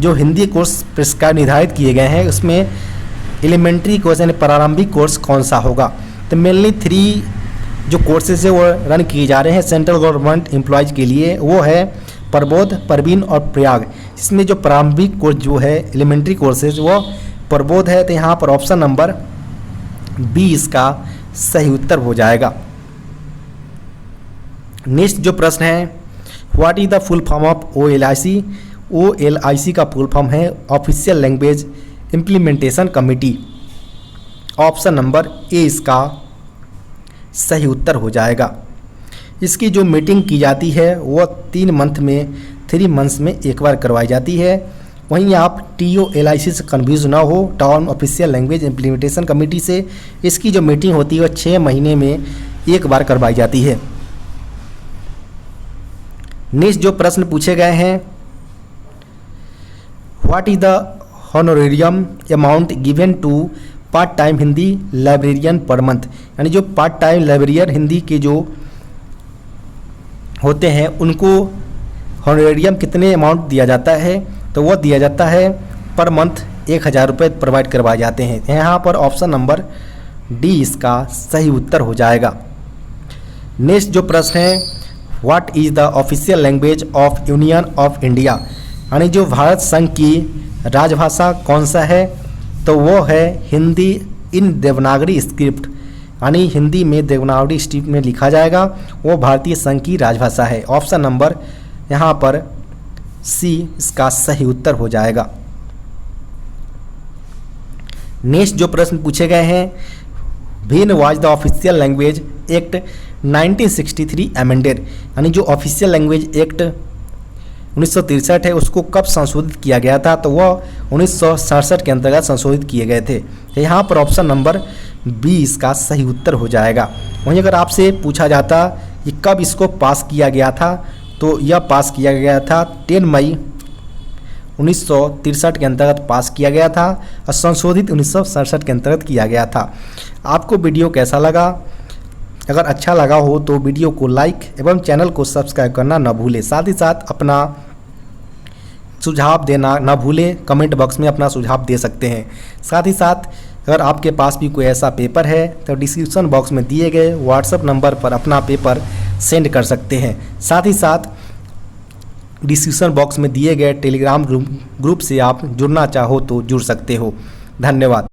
Speaker 1: जो हिंदी कोर्स प्रिस्क्राइब निर्धारित किए गए हैं उसमें एलिमेंट्री कोर्स यानी प्रारंभिक कोर्स कौन सा होगा। तो मेनली 3 जो कोर्सेज है वो रन किए जा रहे हैं सेंट्रल गवर्नमेंट एम्प्लॉयज के लिए, वो है प्रबोध, परवीन और प्रयाग। इसमें जो प्रारंभिक कोर्स जो है एलिमेंट्री कोर्सेज वो प्रबोध है, तो यहाँ पर ऑप्शन नंबर बी इसका सही उत्तर हो जाएगा। नेक्स्ट जो प्रश्न है, what is the full form of OLIC। OLIC का फुल फॉर्म है official language implementation committee. Option number ए इसका सही उत्तर हो जाएगा। इसकी जो मीटिंग की जाती है वो 3 मंथ्स में एक बार करवाई जाती है। वहीं आप TOLIC से कन्फ्यूज ना हो, town official language implementation committee से। इसकी जो मीटिंग होती है वो 6 महीने में एक बार करवाई जाती है। नेक्स्ट जो प्रश्न पूछे गए हैं, what is the honorarium amount given to part time Hindi librarian per month, यानी जो पार्ट टाइम लाइब्रेरियन हिंदी के जो होते हैं उनको हॉनोरेरियम कितने अमाउंट दिया जाता है, तो वह दिया जाता है पर मंथ 1000 रुपये प्रोवाइड करवाए जाते हैं। यहाँ पर ऑप्शन नंबर डी इसका सही उत्तर हो जाएगा। नेक्स्ट जो प्रश्न है, what is the official language of union of India, यानी जो भारत संघ की राजभाषा कौन सा है, तो वो है हिंदी इन देवनागरी स्क्रिप्ट, यानी हिंदी में देवनागरी स्क्रिप्ट में लिखा जाएगा, वो भारतीय संघ की राजभाषा है। ऑप्शन नंबर यहाँ पर सी इसका सही उत्तर हो जाएगा। नेक्स्ट जो प्रश्न पूछे गए हैं, when was the official language act 1963 amended, यानी जो ऑफिशियल लैंग्वेज एक्ट 1963 है उसको कब संशोधित किया गया था, तो वह 1967 के अंतर्गत संशोधित किए गए थे। तो यहाँ पर ऑप्शन नंबर बी इसका सही उत्तर हो जाएगा। वहीं अगर आपसे पूछा जाता कि कब इसको पास किया गया था, तो यह पास किया गया था 10 मई 1963 के अंतर्गत पास किया गया था और संशोधित 1967 के अंतर्गत किया गया था। आपको वीडियो कैसा लगा? अगर अच्छा लगा हो तो वीडियो को लाइक एवं चैनल को सब्सक्राइब करना न भूलें। साथ ही साथ अपना सुझाव देना न भूलें, कमेंट बॉक्स में अपना सुझाव दे सकते हैं। साथ ही साथ अगर आपके पास भी कोई ऐसा पेपर है तो डिस्क्रिप्शन बॉक्स में दिए गए व्हाट्सएप नंबर पर अपना पेपर सेंड कर सकते हैं। साथ ही साथ डिस्क्रिप्शन बॉक्स में दिए गए टेलीग्राम ग्रुप से आप जुड़ना चाहो तो जुड़ सकते हो। धन्यवाद।